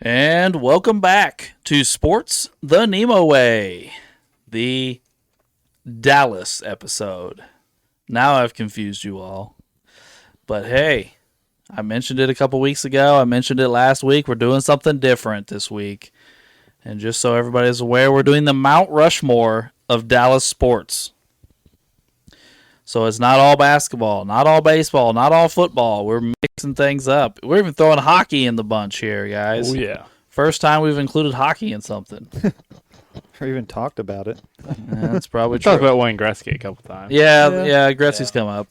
And welcome back to Sports the NEMO Way, the Dallas episode. Now I've confused you all. But hey, I mentioned it a couple weeks ago. I mentioned it last week. We're doing something different this week. And just so everybody's aware, we're doing the Mount Rushmore of Dallas sports. So it's not all basketball, not all baseball, not all football. We're mixing things up. We're even throwing hockey in the bunch here, guys. Oh, yeah. First time we've included hockey in something. Or even talked about it. That's probably We true. talked about Wayne Gretzky a couple times. Yeah, Gretzky's come up.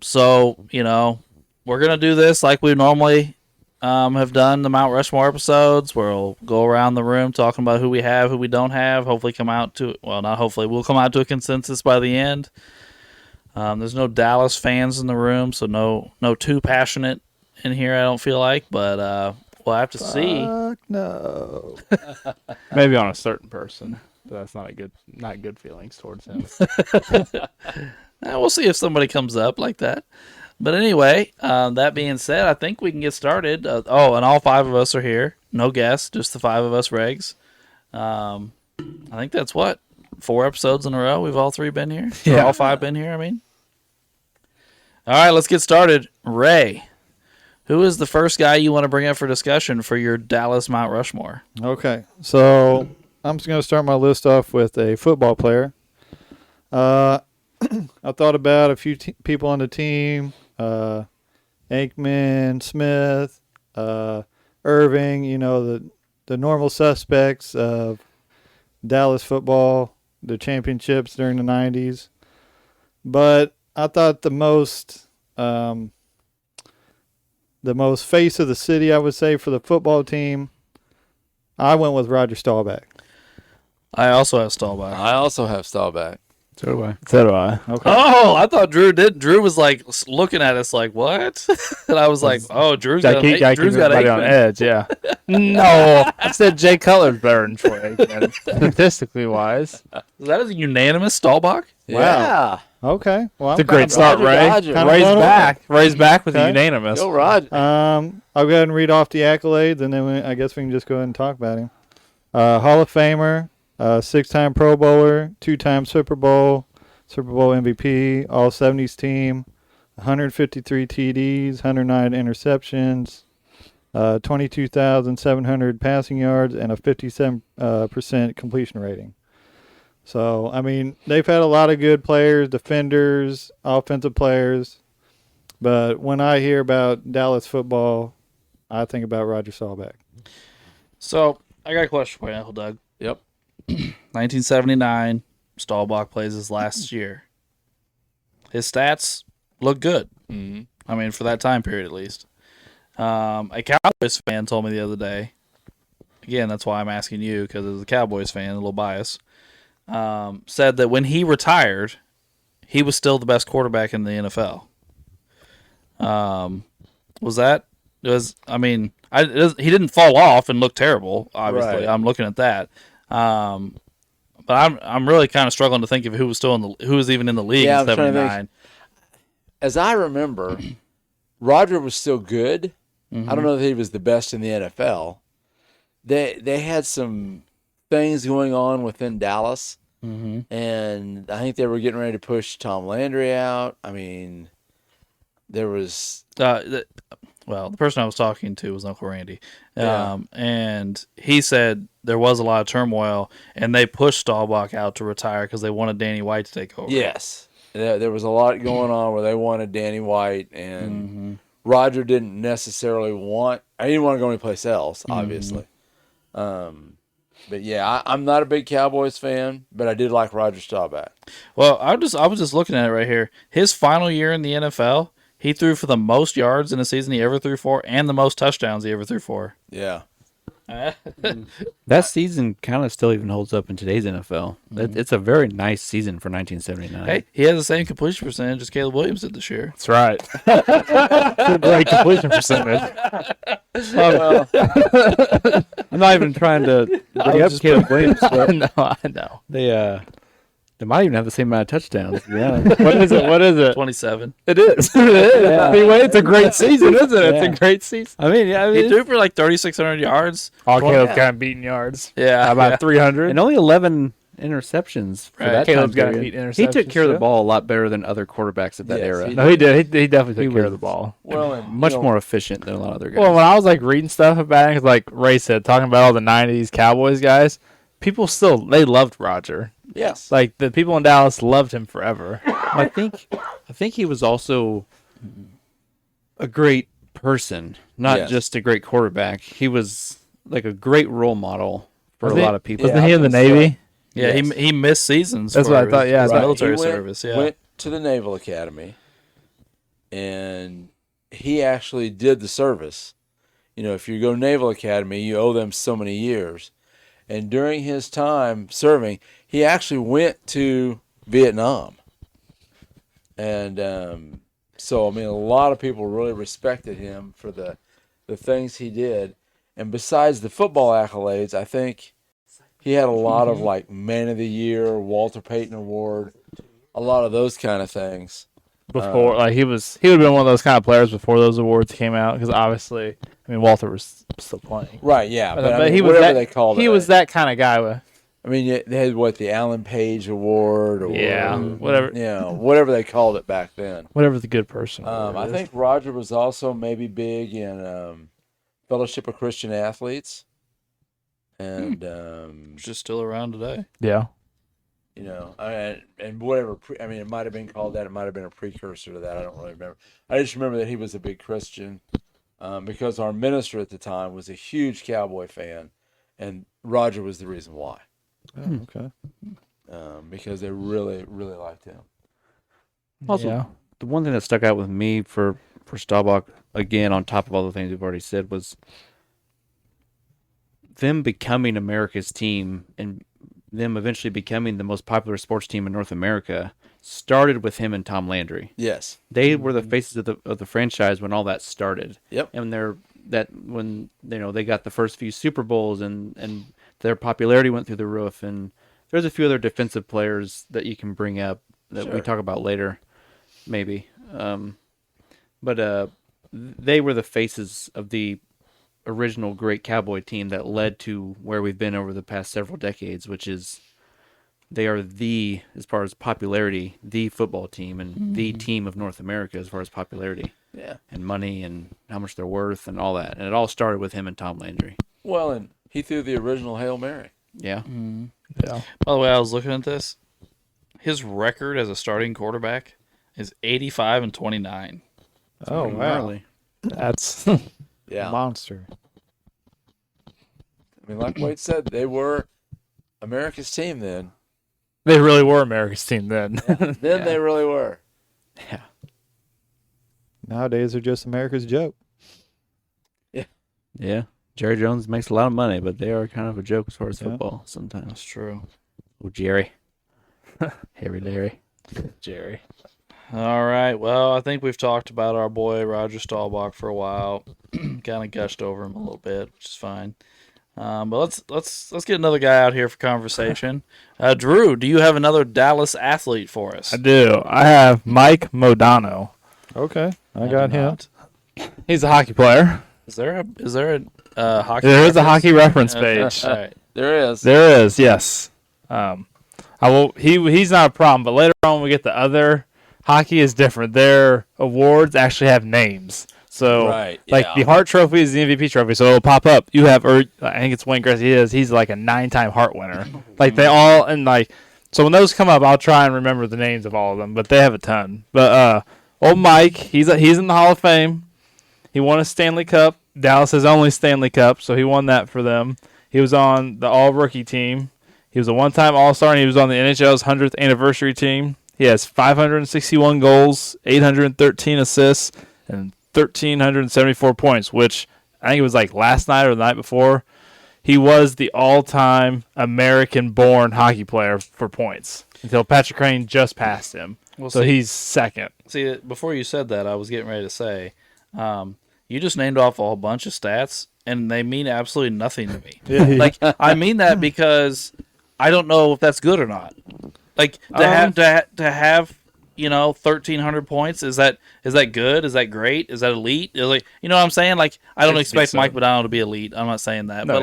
So, we're going to do this like we normally have done the Mount Rushmore episodes, where we'll go around the room talking about who we have, who we don't have. Hopefully we'll come out to a consensus by the end. There's no Dallas fans in the room, so no too passionate in here, I don't feel like, but we'll have to see. No. Maybe on a certain person. But that's not good feelings towards him. We'll see if somebody comes up like that. But anyway, that being said, I think we can get started. And all five of us are here. No guests, just the five of us regs. I think that's 4 episodes in a row we've all three been here? Yeah. Or all 5 been here, I mean. All right, let's get started. Ray, who is the first guy you want to bring up for discussion for your Dallas Mount Rushmore? Okay, so I'm just going to start my list off with a football player. I thought about a few people on the team. Aikman, Smith, Irving, the normal suspects of Dallas football, the championships during the 90s. But I thought the most face of the city, I would say, for the football team, I went with Roger Staubach. I also have Staubach. I also have Staubach. So do I. Okay. Oh, I thought Drew did. Drew was like looking at us like, what? And I was like, oh, Drew's got everybody on Aikman. edge, yeah. No, I said Jay Cutler's better than Troy Aikman, statistically wise. That is a unanimous Staubach? Yeah. Okay. Well, It's a great start, Ray. Roger. Ray's back with a Okay. unanimous. Go, Roger. I'll go ahead and read off the accolades, and then I guess we can just go ahead and talk about him. Hall of Famer, 6-time Pro Bowler, 2-time Super Bowl MVP, All 70s team, 153 TDs, 109 interceptions, 22,700 passing yards, and a 57% completion rating. So, I mean, they've had a lot of good players, defenders, offensive players. But when I hear about Dallas football, I think about Roger Staubach. So, I got a question for you, Uncle Doug. Yep. 1979, Staubach plays his last year. His stats look good. Mm-hmm. I mean, for that time period at least. A Cowboys fan told me the other day, again, that's why I'm asking you, because as a Cowboys fan, a little biased, said that when he retired, he was still the best quarterback in the NFL. He didn't fall off and look terrible, obviously. Right. I'm looking at that. But I'm really kind of struggling to think of who was even in the league Yeah, in I'm trying to '79. As I remember, Roger was still good. Mm-hmm. I don't know if he was the best in the NFL. They had some things going on within Dallas, Mm-hmm. and I think they were getting ready to push Tom Landry out. I mean, there was... The person I was talking to was Uncle Randy, Yeah. and he said there was a lot of turmoil, and they pushed Staubach out to retire because they wanted Danny White to take over. Yes. There was a lot going on where they wanted Danny White, and Mm-hmm. Roger didn't necessarily want... I didn't want to go anyplace else, obviously. But yeah, I'm not a big Cowboys fan, but I did like Roger Staubach. Well, I was just looking at it right here. His final year in the NFL, he threw for the most yards in a season he ever threw for, and the most touchdowns he ever threw for. Yeah. That season kind of still even holds up in today's NFL. It's a very nice season for 1979. Hey, he has the same completion percentage as Caleb Williams did this year. That's right. It's a great completion percentage. I'm not even trying to bring up Caleb Williams, but No, I know. they They might even have the same amount of touchdowns. Yeah. What is it? What is it? 27. It is. It is. Anyway, it's a great season, isn't it? It's a great season. I mean, yeah. I He mean, threw for like 3,600 yards. All Caleb's yeah. got him beating yards. Yeah. About 300. and only 11 interceptions for Right. that Caleb's time got period. beat He took interceptions, care of the too. ball a lot better than other quarterbacks of that Yes, era. he No, he did. He definitely took He care of was- the ball. Well, and, Much you know, more efficient than a lot of other guys. Well, when I was like reading stuff about it, 'cause like Ray said, talking about all the '90s Cowboys guys, people still they loved Roger. Yes. Like the people in Dallas loved him forever. I think he was also a great person, not Yes. just a great quarterback. He was like a great role model for Was a he- lot of people. Wasn't Yeah, he in the I was gonna Navy? Yeah, Yes. he missed seasons. That's for what I thought, yeah, his right. military He went- service. Yeah, Went to the Naval Academy, and he actually did the service. You know, if you go Naval Academy, you owe them so many years. And during his time serving, he actually went to Vietnam. And so, I mean, a lot of people really respected him for the things he did. And besides the football accolades, I think he had a lot of like Man of the Year, Walter Payton Award, a lot of those kind of things. Before, like he would have been one of those kind of players before those awards came out. Because obviously, I mean, Walter was still playing. Right, yeah. But, I mean, he was whatever that. they called it. He was that kind of guy. I mean, they had what, the Alan Page Award, or Whatever. you know, whatever they called it back then. Whatever the good person. I is. think Roger was also maybe big in Fellowship of Christian Athletes, and which is still around today. Yeah. you know, and whatever. I mean, it might have been called that. It might have been a precursor to that. I don't really remember. I just remember that he was a big Christian, because our minister at the time was a huge Cowboy fan, and Roger was the reason why. Oh, okay. Because they really, really liked him. Also, Yeah. the one thing that stuck out with me for Staubach, again, on top of all the things we've already said, was them becoming America's team and them eventually becoming the most popular sports team in North America started with him and Tom Landry. Yes. They were the faces of the franchise when all that started. Yep. And when they got the first few Super Bowls and their popularity went through the roof, and there's a few other defensive players that you can bring up that we Sure. talk about later, maybe. But they were the faces of the original great Cowboy team that led to where we've been over the past several decades, which is they are the, as far as popularity, the football team and the team of North America as far as popularity Yeah. and money and how much they're worth and all that. And it all started with him and Tom Landry. Well, and he threw the original Hail Mary. Yeah. Yeah. By the way, I was looking at this. His record as a starting quarterback is 85-29. Oh, wow. Gnarly. That's Yeah. Monster. I mean, like Wade said, they were America's team then. they really were America's team then. Then they really were. Yeah. Nowadays, they're just America's joke. Yeah. Jerry Jones makes a lot of money, but they are kind of a joke as far as Yeah. football sometimes. That's true. Oh, Jerry. Harry Larry. Jerry. All right. Well, I think we've talked about our boy Roger Staubach for a while. Kind of gushed over him a little bit, which is fine. But let's get another guy out here for conversation. Drew, do you have another Dallas athlete for us? I do. I have Mike Modano. Okay, I do got him. not. He's a hockey player. Is there a hockey? There is a hockey reference Okay, page. all right. There is. There is, yes. I will. He's not a problem, but later on when we get the other hockey is different. Their awards actually have names. So, Right, like yeah. the Hart Trophy is the MVP trophy, so it'll pop up. You have, I think it's Wayne Gretzky. He's like a 9-time Hart winner. Like they all, and like, so when those come up, I'll try and remember the names of all of them. But they have a ton. But old Mike, he's in the Hall of Fame. He won a Stanley Cup. Dallas's only Stanley Cup, so he won that for them. He was on the All-Rookie team. He was a one-time All-Star, and he was on the NHL's 100th anniversary team. He has 561 goals, 813 assists, and 1,374 points, which I think it was like last night or the night before. He was the all-time American-born hockey player for points until Patrick Crane just passed him. Well, So see- he's second. See, before you said that, I was getting ready to say, you just named off a whole bunch of stats, and they mean absolutely nothing to me. Like, I mean that because I don't know if that's good or not. Like to have 1,300 points. Is that good? Is that great? Is that elite? Like you know what I'm saying? Like I don't expect Mike Modano to be elite. I'm not saying that, No,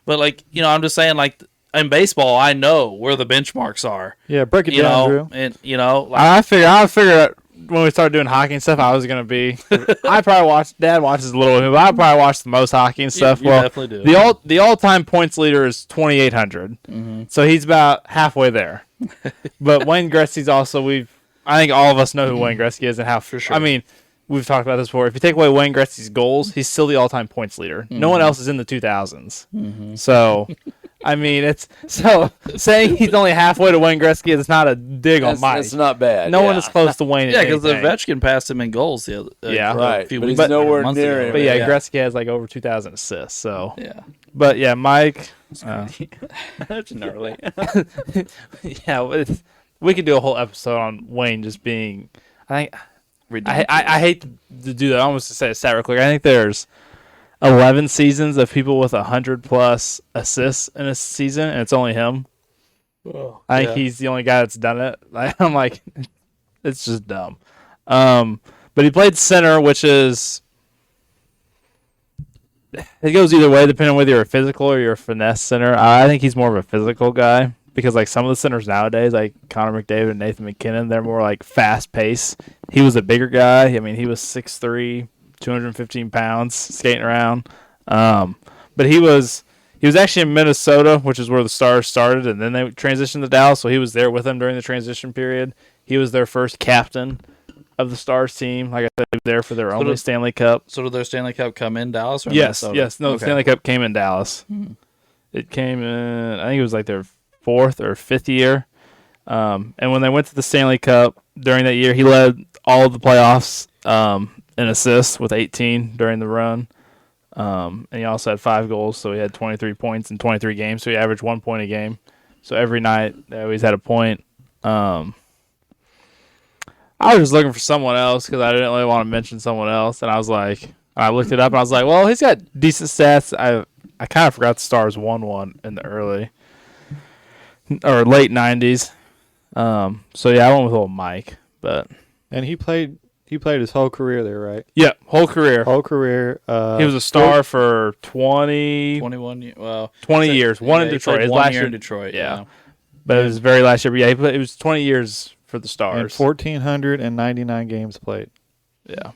but I'm just saying like in baseball, I know where the benchmarks are. Yeah, break it down, Drew. And like, I figured when we started doing hockey and stuff, I was gonna be. I probably watched. Dad watches a little bit, but I probably watch the most hockey and stuff. You definitely do. The all time points leader is 2,800, so he's about halfway there. But Wayne Gretzky's also I think all of us know who Wayne Gretzky is and how. For sure. I mean, we've talked about this before. If you take away Wayne Gretzky's goals, he's still the all time points leader. No one else is in the 2000s. So. I mean, it's so saying he's only halfway to Wayne Gretzky is not a dig on Mike. It's not bad. No one is close to Wayne. Yeah, because Ovechkin passed him in goals the other. Right. Few But weeks he's nowhere near ago. him. But yeah, Gretzky has like over 2,000 assists. So Yeah. but yeah, Mike. That's gnarly. Yeah, we could do a whole episode on Wayne just being. I think I hate to do that. I almost to say a stat real quick. I think there's 11 seasons of people with 100+ assists in a season, and it's only him. I think he's the only guy that's done it. I'm like, it's just dumb. But he played center, which is it goes either way depending on whether you're a physical or you're a finesse center. I think he's more of a physical guy because like some of the centers nowadays, like Connor McDavid and Nathan McKinnon, they're more like fast pace. He was a bigger guy. I mean, he was 6'3", 215 pounds, skating around. But he was actually in Minnesota, which is where the Stars started, and then they transitioned to Dallas, so he was there with them during the transition period. He was their first captain of the Stars team. Like I said, he was there for their only Stanley Cup. So did their Stanley Cup come in Dallas or Minnesota? Yes. No, okay. The Stanley Cup came in Dallas. It came in, I think it was like their 4th or 5th year. And when they went to the Stanley Cup during that year, he led all of the playoffs in assists with 18 during the run. And he also had 5 goals, so he had 23 points in 23 games. So he averaged 1 point a game. So every night they always had a point. I was just looking for someone else because I didn't really want to mention someone else, and I was like, I looked it up and I was like, well, he's got decent stats. I kind of forgot the Stars won one in the early or late 90s. So yeah, I went with old Mike, And he played his whole career there, right? Yeah, whole career. He was a star for 21 years. One in Detroit. His last year in Detroit. Yeah. But it was very last year. But yeah, it was 20 years for the Stars. And 1,499 games played. Yeah.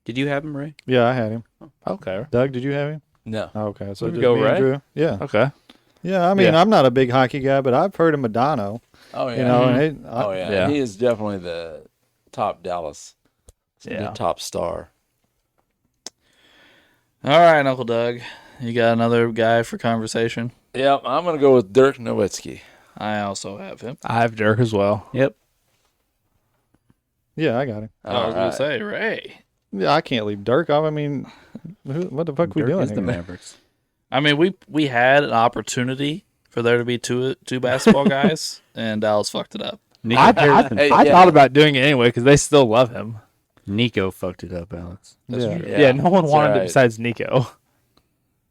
Did you have him, Ray? Yeah, I had him. Okay. Doug, did you have him? No. Oh, okay. So There we just go, me and Ray. Drew. Yeah. Okay. Yeah, I mean, I'm not a big hockey guy, but I've heard of Modano. Oh yeah. You know, and Yeah. He is definitely the top Dallas. Yeah. The top star. All right, Uncle Doug. You got another guy for conversation? Yep, I'm gonna go with Dirk Nowitzki. I also have him. I have Dirk as well. Yep. yeah, I got him. I was going to say, Ray. Yeah, I can't leave Dirk off. I mean, what the fuck we Dirk doing is the here? Mavericks. I mean, we had an opportunity for there to be two basketball guys, and Dallas fucked it up. I thought about doing it anyway because they still love him. Nico fucked it up, Alex. That's Yeah. true. Yeah, no one wanted it right. besides Nico.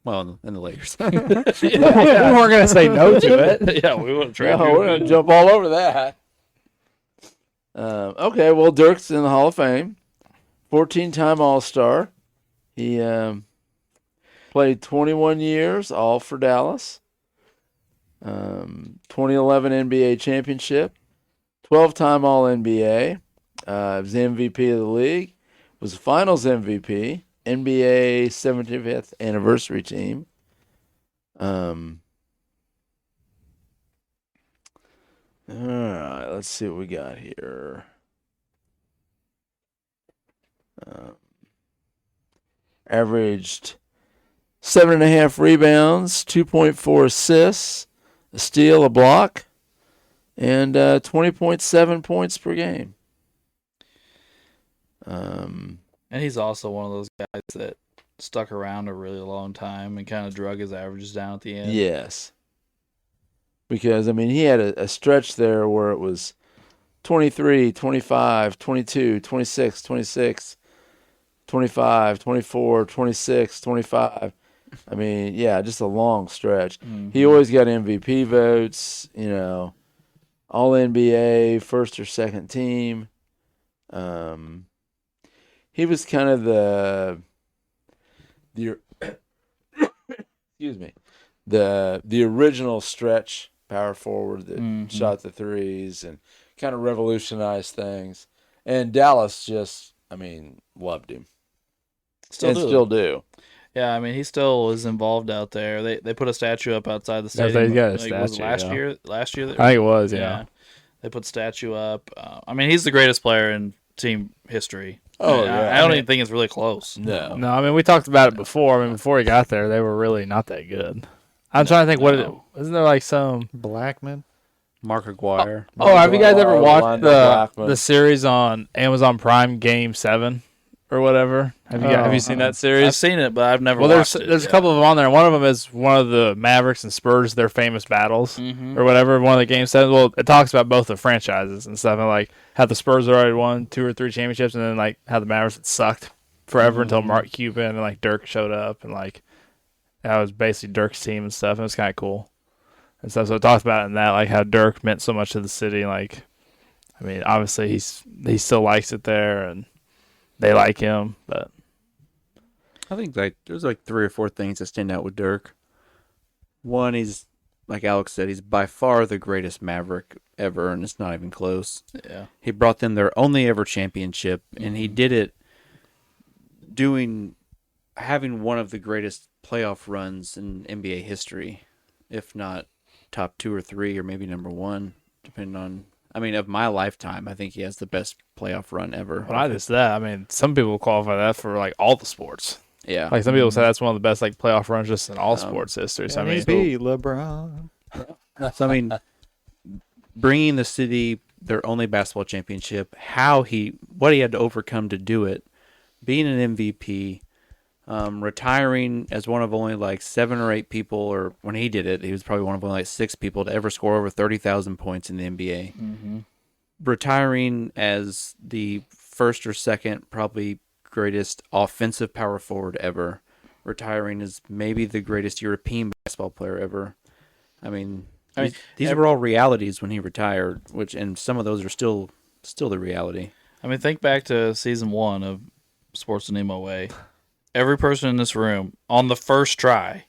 Well, in the Lakers. We weren't going to say no to it. Yeah, we wouldn't trade. No, we're gonna jump all over that. Okay, well, Dirk's in the Hall of Fame, 14-time All-Star. He played 21 years, all for Dallas. 2011 NBA championship, 12-time All-NBA. Was MVP of the league. Was Finals MVP. NBA 75th anniversary team. All right, let's see what we got here. Averaged 7.5 rebounds, 2.4 assists, a steal, a block, and 20.7 points per game. And he's also one of those guys that stuck around a really long time and kind of drug his averages down at the end. Yes. Because, I mean, he had a stretch there where it was 23, 25, 22, 26, 26, 25, 24, 26, 25. I mean, yeah, just a long stretch. He always got MVP votes, All NBA, first or second team. He was kind of the excuse me, the original stretch power forward that shot the threes and kind of revolutionized things. And Dallas just, loved him. Still do. Yeah, I mean, he still is involved out there. They put a statue up outside the Yeah, stadium. they got a was it statue, last yeah. year. Last year, I think it was, yeah. They put statue up. I mean, he's the greatest player in team history. Oh, I don't even think it's really close. No. No, I mean, we talked about it before. I mean, before he got there, they were really not that good. I'm trying to think, isn't there like some... Blackman. Mark Aguirre. Oh, have you guys ever Aguirre, watched Orlando the Blackman. series on Amazon Prime, Game 7 or whatever? Have you seen that series? I've seen it, but I've never Well, watched it. there's a couple of them on there. One of them is one of the Mavericks and Spurs, their famous battles or whatever. One of the Game 7. Well, it talks about both the franchises and stuff, and like how the Spurs already won 2 or 3 championships, and then like how the Mavericks had sucked forever until Mark Cuban and like Dirk showed up, and like that was basically Dirk's team and stuff. And it was kind of cool and stuff. So it talks about it in that, like how Dirk meant so much to the city. Like, I mean, obviously he still likes it there, and they like him, but. I think there's 3 or 4 things that stand out with Dirk. One, he's like Alex said, he's by far the greatest Maverick ever, and it's not even close. Yeah. He brought them their only ever championship, and he did it having one of the greatest playoff runs in NBA history, if not top 2 or 3, or maybe number 1, depending on. I mean, of my lifetime, I think he has the best playoff run ever. Well, not just that. I mean, some people qualify that for like all the sports. Yeah. Like some people say that's one of the best like playoff runs just in all sports history. So I mean, MVP LeBron. So, I mean, bringing the city their only basketball championship, what he had to overcome to do it, being an MVP, retiring as one of only like 7 or 8 people, or when he did it, he was probably one of only like 6 people to ever score over 30,000 points in the NBA. Retiring as the first or second, probably greatest offensive power forward ever. Retiring as maybe the greatest European basketball player ever. I mean, these were all realities when he retired, and some of those are still the reality. I mean, think back to season 1 of Sports the NEMO Way. Every person in this room on the first try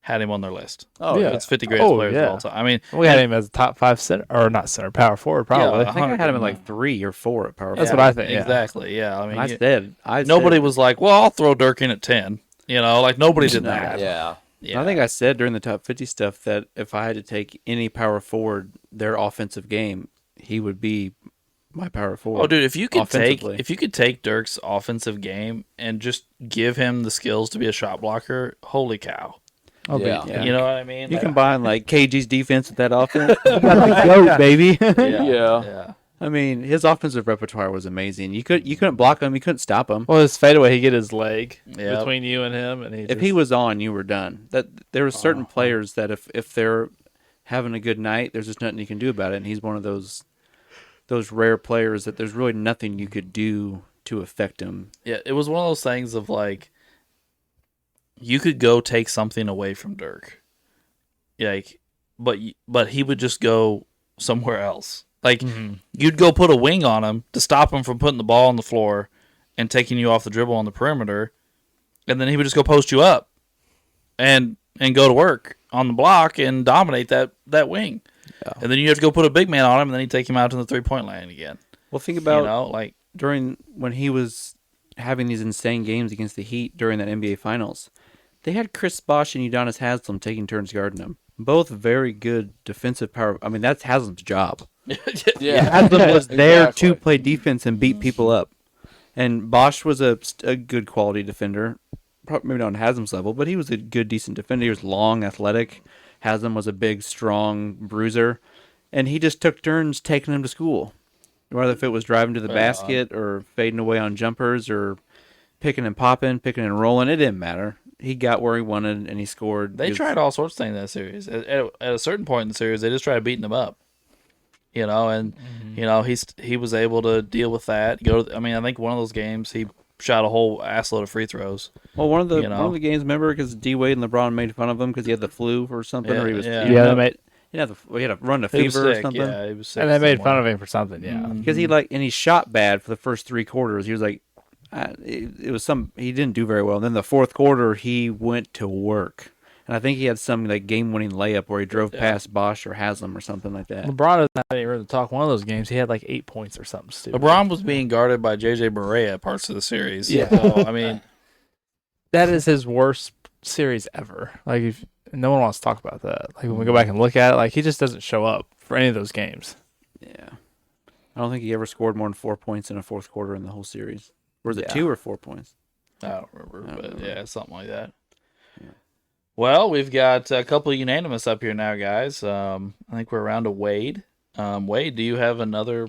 had him on their list. Oh yeah, It's 50 greatest players of all time. I mean, we had him as a top 5 center, or not center, power forward probably. Yeah, I think I had him at like 3 or 4 at power forward. That's what I think. Yeah. Exactly. Yeah. I mean, Nobody was like, "Well, I'll throw Dirk in at 10." Like nobody did that. Yeah. Yeah. I think I said during the top 50 stuff that if I had to take any power forward their offensive game, he would be my power forward. Oh, dude, if you could offensively. take Dirk's offensive game and just give him the skills to be a shot blocker, holy cow! Yeah. You know what I mean? You combine like KG's defense with that offense, go, baby. Yeah. I mean, his offensive repertoire was amazing. You couldn't block him, you couldn't stop him. Well, his fadeaway, he get his leg Yep. between you and him, and If he was on, you were done. That there were certain players that if they're having a good night, there's just nothing you can do about it. And he's one of those rare players that there's really nothing you could do to affect him. Yeah, it was one of those things of like, you could go take something away from Dirk, like, but he would just go somewhere else. Like, you'd go put a wing on him to stop him from putting the ball on the floor and taking you off the dribble on the perimeter, and then he would just go post you up and go to work on the block and dominate that wing. Yeah. And then you have to go put a big man on him, and then he'd take him out to the 3-point line again. Well, think about during when he was having these insane games against the Heat during that NBA Finals. They had Chris Bosh and Udonis Haslem taking turns guarding him. Both very good defensive power. I mean, that's Haslem's job. Haslem was there to play defense and beat people up. And Bosh was a good quality defender. Probably maybe not on Haslem's level, but he was a good, decent defender. He was long, athletic. Haslem was a big, strong bruiser. And he just took turns taking him to school. Whether if it was driving to the basket or fading away on jumpers or picking and popping, picking and rolling, it didn't matter. He got where he wanted, and he scored. They tried all sorts of things in that series. At a certain point in the series, they just tried beating him up. And he was able to deal with that. I think one of those games he shot a whole assload of free throws. Well, one of the You know? one of the games, remember, because D Wade and LeBron made fun of him because he had the flu or something, or he was Yeah. Yeah, they made, he had a run a He was fever or sick. something. Yeah, he was sick. and they made fun somewhere. of him for something. Yeah, Because he shot bad for the first 3 quarters. He was like, it was he didn't do very well. And then the fourth quarter, he went to work, and I think he had some like game-winning layup where he drove past Bosch or Haslam or something like that. LeBron doesn't have any room to talk. One of those games, he had like 8 points or something stupid. LeBron was being guarded by JJ Barea parts of the series. Yeah. So, I mean, That is his worst series ever. Like, no one wants to talk about that. Like, when we go back and look at it, like, he just doesn't show up for any of those games. Yeah, I don't think he ever scored more than 4 points in a fourth quarter in the whole series. Or was it Yeah. 2 or 4 points? I don't remember, I don't but remember. yeah, something like that. Yeah. Well, we've got a couple of unanimous up here now, guys. I think we're around to Wade. Wade, do you have another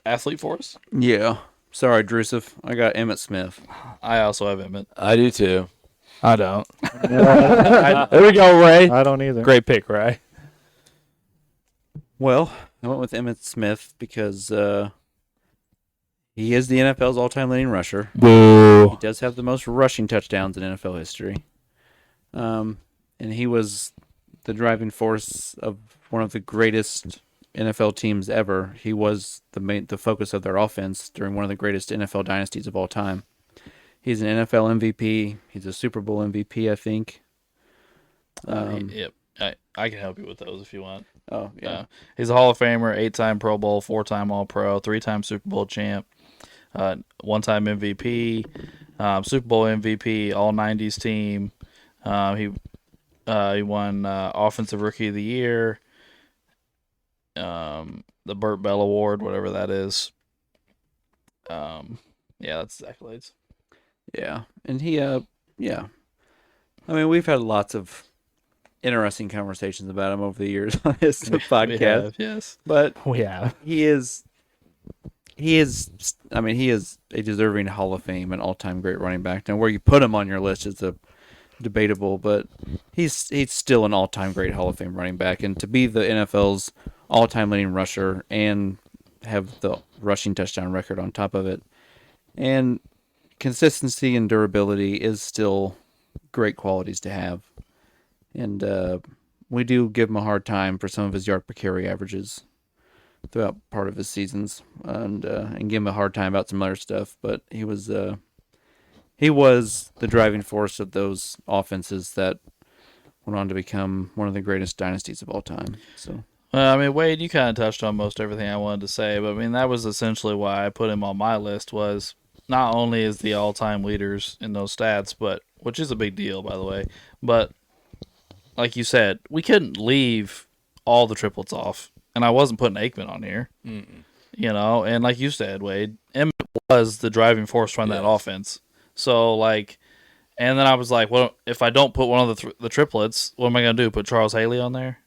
athlete for us? Yeah. Sorry, Drusif. I got Emmett Smith. I also have Emmett. I do too. I don't. There we go, Ray. I don't either. Great pick, Ray. Well, I went with Emmett Smith because he is the NFL's all-time leading rusher. Boo. He does have the most rushing touchdowns in NFL history. And he was the driving force of one of the greatest NFL teams ever. He was the focus of their offense during one of the greatest NFL dynasties of all time. He's an NFL MVP. He's a Super Bowl MVP, I think. Yep. I can help you with those if you want. Oh, yeah. He's a Hall of Famer, 8-time Pro Bowl, 4-time All-Pro, 3-time Super Bowl champ, 1-time MVP, Super Bowl MVP, All 90s team. He won Offensive Rookie of the Year, the Burt Bell Award, whatever that is. Yeah, that's his accolades. Yeah. And he, yeah. I mean, we've had lots of interesting conversations about him over the years on this podcast. We have, yes. But We have. he is I mean, he is a deserving Hall of Fame and all-time great running back. Now, where you put him on your list is debatable, but he's still an all-time great Hall of Fame running back. And to be the NFL's all-time leading rusher and have the rushing touchdown record on top of it, and consistency and durability is still great qualities to have. And we do give him a hard time for some of his yard per carry averages throughout part of his seasons, and give him a hard time about some other stuff. But he was the driving force of those offenses that went on to become one of the greatest dynasties of all time. So, Well, I mean, Wade, you kind of touched on most everything I wanted to say, but I mean, that was essentially why I put him on my list. Was not only is the all-time leaders in those stats, but which is a big deal, by the way, but like you said, we couldn't leave all the triplets off, and I wasn't putting Aikman on here. You know, and like you said, Wade, Emmett was the driving force running that offense. So, like, and then I was like, well, if I don't put one of the triplets, what am I going to do? Put Charles Haley on there?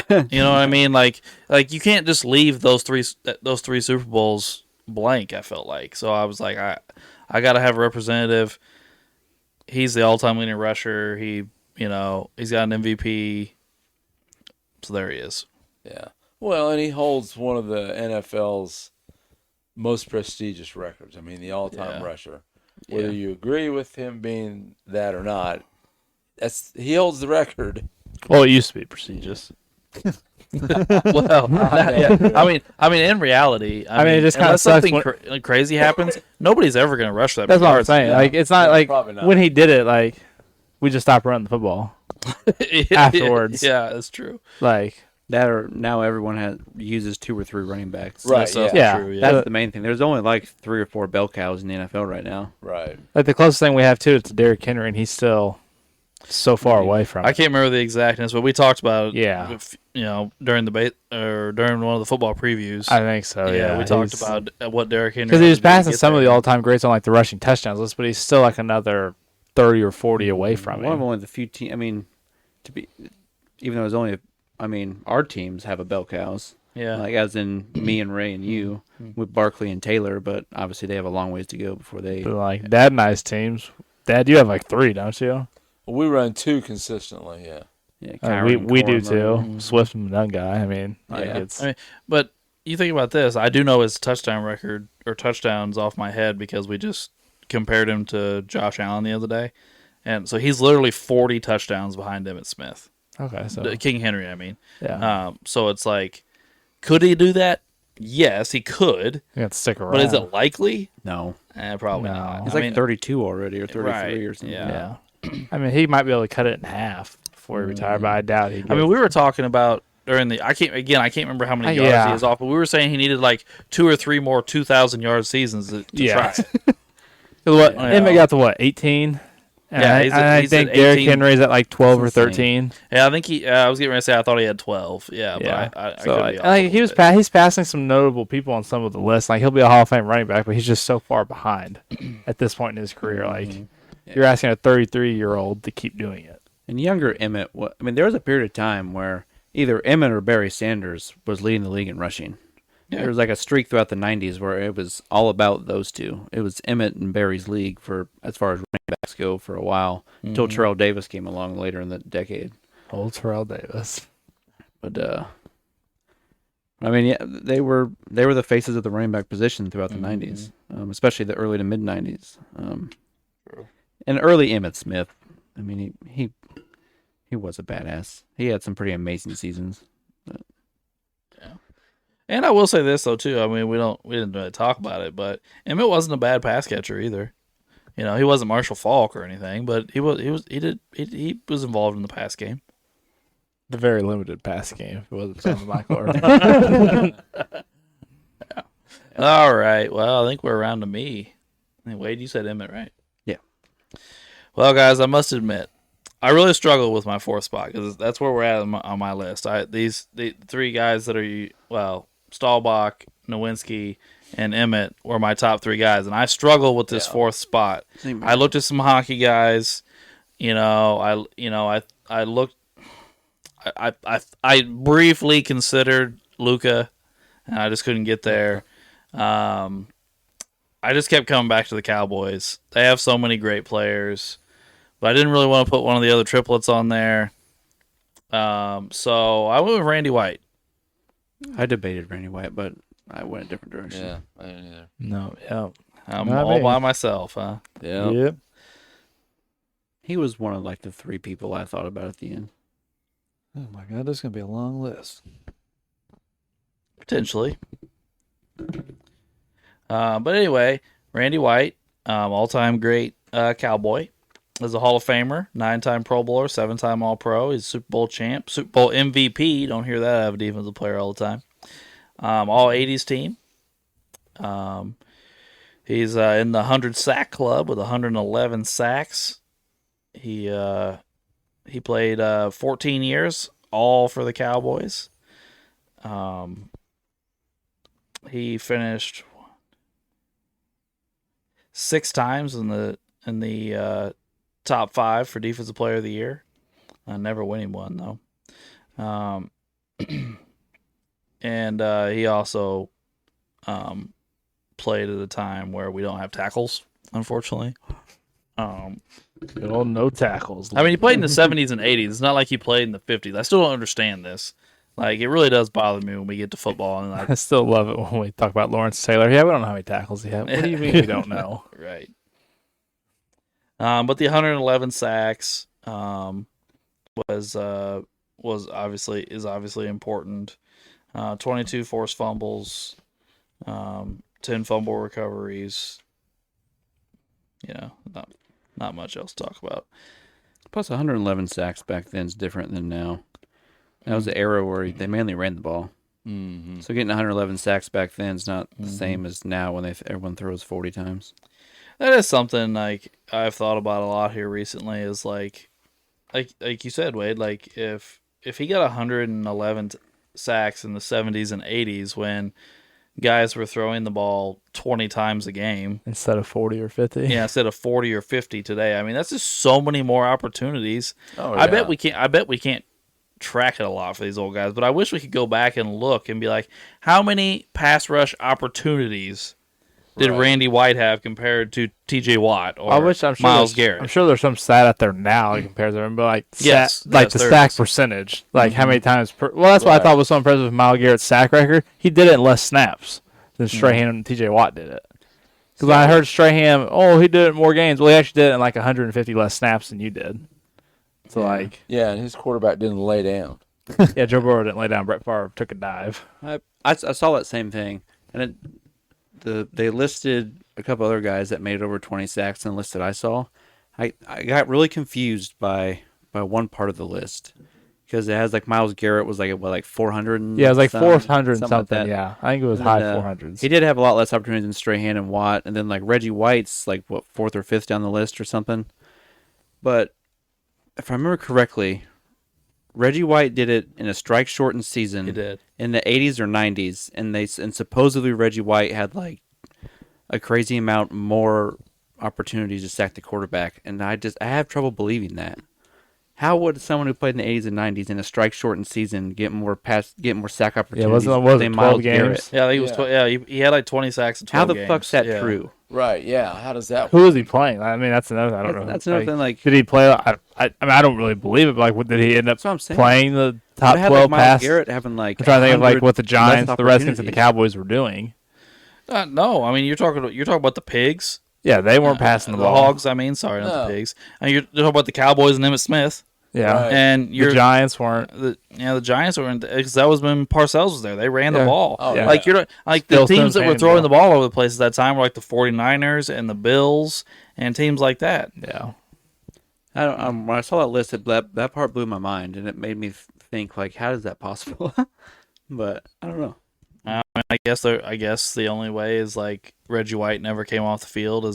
You know what I mean? Like you can't just leave those three Super Bowls blank, I felt like. So I was like, I got to have a representative. He's the all-time leading rusher. He's got an MVP. So there he is. Yeah. Well, and he holds one of the NFL's most prestigious records. I mean, the all-time rusher. Whether you agree with him being that or not, he holds the record. Well, it used to be prestigious. Well, I mean, in reality, I mean, it just kinda unless sucks something crazy happens, nobody's ever going to rush that. That's many what I'm yards. saying. Yeah. Like, it's not like Probably not. when he did it, like, we just stopped running the football. Afterwards. Yeah, that's true. Like, that or now everyone uses 2 or 3 running backs. Right, That's also yeah. true, That's the main thing. There's only like 3 or 4 bell cows in the NFL right now. Right. the closest thing we have to it to Derrick Henry, and he's still so far away from I it. can't remember the exactness, but we talked about it. Yeah. During during one of the football previews. I think so, yeah. we talked about what Derrick Henry. Because he had was to do to passing get some of there. the all-time greats on, like, the rushing touchdowns list, but he's still, like, another 30 or 40 away from One of him. only the few teams. I mean, even though there's only, our teams have a bell cows. Yeah. Like as in me and Ray and you with Barkley and Taylor, but obviously they have a long ways to go before they. But, like, Dad and I's teams. Dad, you have, like, 3, don't you? Well, we run 2 consistently, yeah. Yeah, Kyron, We do, Corum, too. Swift and Dunn guy. I mean, like, Yeah. it's... I mean, but you think about this. I do know his touchdown record or touchdowns off my head because we just compared him to Josh Allen the other day, and so he's literally 40 touchdowns behind Emmitt Smith, Okay, so King Henry. I mean, yeah, so it's like, could he do that? Yes, he could. you have to stick around. But is it likely? No, Probably No. not. he's I like mean, 32 already or 33 right, or something. yeah. I mean, he might be able to cut it in half before he retired, but I doubt he. I mean, we were talking about during the. I can't remember how many yards he is off, but we were saying he needed like 2 or 3 more 2,000-yard seasons to try. What You Emmett know. got to what 18? And Yeah, I he's think at Derrick 18. Henry's at like 12 or That's insane. 13. Yeah, I think he. I was getting ready to say I thought he had 12. Yeah, Yeah, but I so could be off like, a he was little bit. he's passing some notable people on some of the lists. Like he'll be a Hall of Fame running back, but he's just so far behind at this point in his career. Like you're asking a 33-year-old to keep doing it. And younger Emmett, I mean, there was a period of time where either Emmett or Barry Sanders was leading the league in rushing. Yeah. There was like a streak throughout the 90s where it was all about those two. It was Emmett and Barry's league for as far as running backs go for a while until Terrell Davis came along later in the decade. Old Terrell Davis. But I mean, yeah, they were the faces of the running back position throughout the 90s, especially the early to mid 90s. And early Emmitt Smith. I mean, he was a badass. He had some pretty amazing seasons. And I will say this though too. I mean, we didn't really talk about it, but Emmett wasn't a bad pass catcher either. You know, he wasn't Marshall Faulk or anything, but he was involved in the pass game. The very limited pass game. If it wasn't Tom Michael Irvin. All right. Well, I think we're around to me. Hey, Wade, you said Emmett, right? Yeah. Well, guys, I must admit, I really struggle with my 4th spot because that's where we're at on my list. The 3 guys that are Staubach, Nowinski, and Emmett were my top 3 guys, and I struggle with this 4th spot. I looked at some hockey guys. I looked. I briefly considered Luka, and I just couldn't get there. I just kept coming back to the Cowboys. They have so many great players, but I didn't really want to put one of the other triplets on there. So I went with Randy White. I debated Randy White, but I went a different direction. Yeah, I didn't either. No, yeah. I'm Not all me. by myself, huh? Yeah. Yep. He was one of like the 3 people I thought about at the end. Oh my God, this is gonna be a long list. Potentially. But anyway, Randy White, all-time great Cowboy, is a Hall of Famer, 9-time Pro Bowler, 7-time All-Pro. He's Super Bowl champ, Super Bowl MVP. Don't hear that out of a defensive player all the time. All 80s team. He's in the 100 sack club with 111 sacks. He played 14 years, all for the Cowboys. He finished 6 times in the top 5 for Defensive Player of the Year. Never winning one though. And he also played at a time where we don't have tackles, unfortunately. Good old no tackles. I mean, he played in the 70s and 80s. It's not like he played in the 50s. I still don't understand this. Like, it really does bother me when we get to football and like, I still love it when we talk about Lawrence Taylor. Yeah, we don't know how many tackles he had. What do you mean we don't know? right. But the 111 sacks was obviously important. 22 forced fumbles, 10 fumble recoveries. Not much else to talk about. Plus, 111 sacks back then is different than now. That was the era where they mainly ran the ball. Mm-hmm. So getting 111 sacks back then is not the same as now when everyone throws 40 times. That is something like I've thought about a lot here recently. Is like you said, Wade. Like if he got 111 sacks in the 70s and 80s when guys were throwing the ball 20 times a game Instead of 40 or 50. yeah, instead of 40 or 50 today. I mean, that's just so many more opportunities. Oh, I bet we can't track it a lot for these old guys, but I wish we could go back and look and be like, how many pass rush opportunities did Right. Randy White have compared to T.J. Watt or I'm sure Myles there's- Garrett? I'm sure there's some stat out there now that compares them, but like Yes, like yes, the there sack is. percentage, like how many times per. Well, that's what I Right. thought was so impressive with Myles Garrett's sack record. He did it in less snaps than Strahan and T.J. Watt did it. Because I heard Strahan, he did it in more games. Well, he actually did it in like 150 less snaps than you did. So like, Yeah, and his quarterback didn't lay down. yeah, Joe Burrow didn't lay down. Brett Favre took a dive. I saw that same thing, and they listed a couple other guys that made over 20 sacks in the list that I saw. I got really confused by one part of the list because it has like Myles Garrett was like 400. And Yeah, it was like some- 400 and like something. that. Yeah, I think it was And high then, 400s. He did have a lot less opportunities than Strahan and Watt, and then like Reggie White's like what 4th or 5th down the list or something. But if I remember correctly, Reggie White did it in a strike-shortened season. He did. In the 80s or 90s, and supposedly Reggie White had like a crazy amount more opportunities to sack the quarterback, and I have trouble believing that. How would someone who played in the 80s and 90s in a strike-shortened season get more sack opportunities wasn't it than 12 Myles games? Garrett? Yeah, I think he was. He had like 20 sacks in 12 How the games. fuck's that Yeah. true? Right, yeah. How does that Who was he playing? I mean, that's another. I don't know. That's another thing. Like, Did he play? I mean, I don't really believe it. But like, what did he end up that's what I'm saying. playing the top But I had, 12 like, pass? Myles Garrett having like. I'm trying to think of like 100 what the Giants, less the Redskins, and the opportunities. Cowboys were doing. No, I mean you're talking about the Pigs, Yeah, they weren't passing the the ball. Hogs. I mean, sorry, not No. the Pigs. And you're talking about the Cowboys and Emmitt Smith, Yeah, Right. and the you're Giants weren't. the Giants were because that was when Parcells was there. They ran the Yeah. ball. Oh, Yeah. Like you're like Still the teams that were ran the throwing ball. the ball over the place at that time were like the 49ers and the Bills and teams like that. Yeah, I don't, when I saw that list, that part blew my mind, and it made me think like, how is that possible? But I don't know. I guess the only way is like Reggie White never came off the field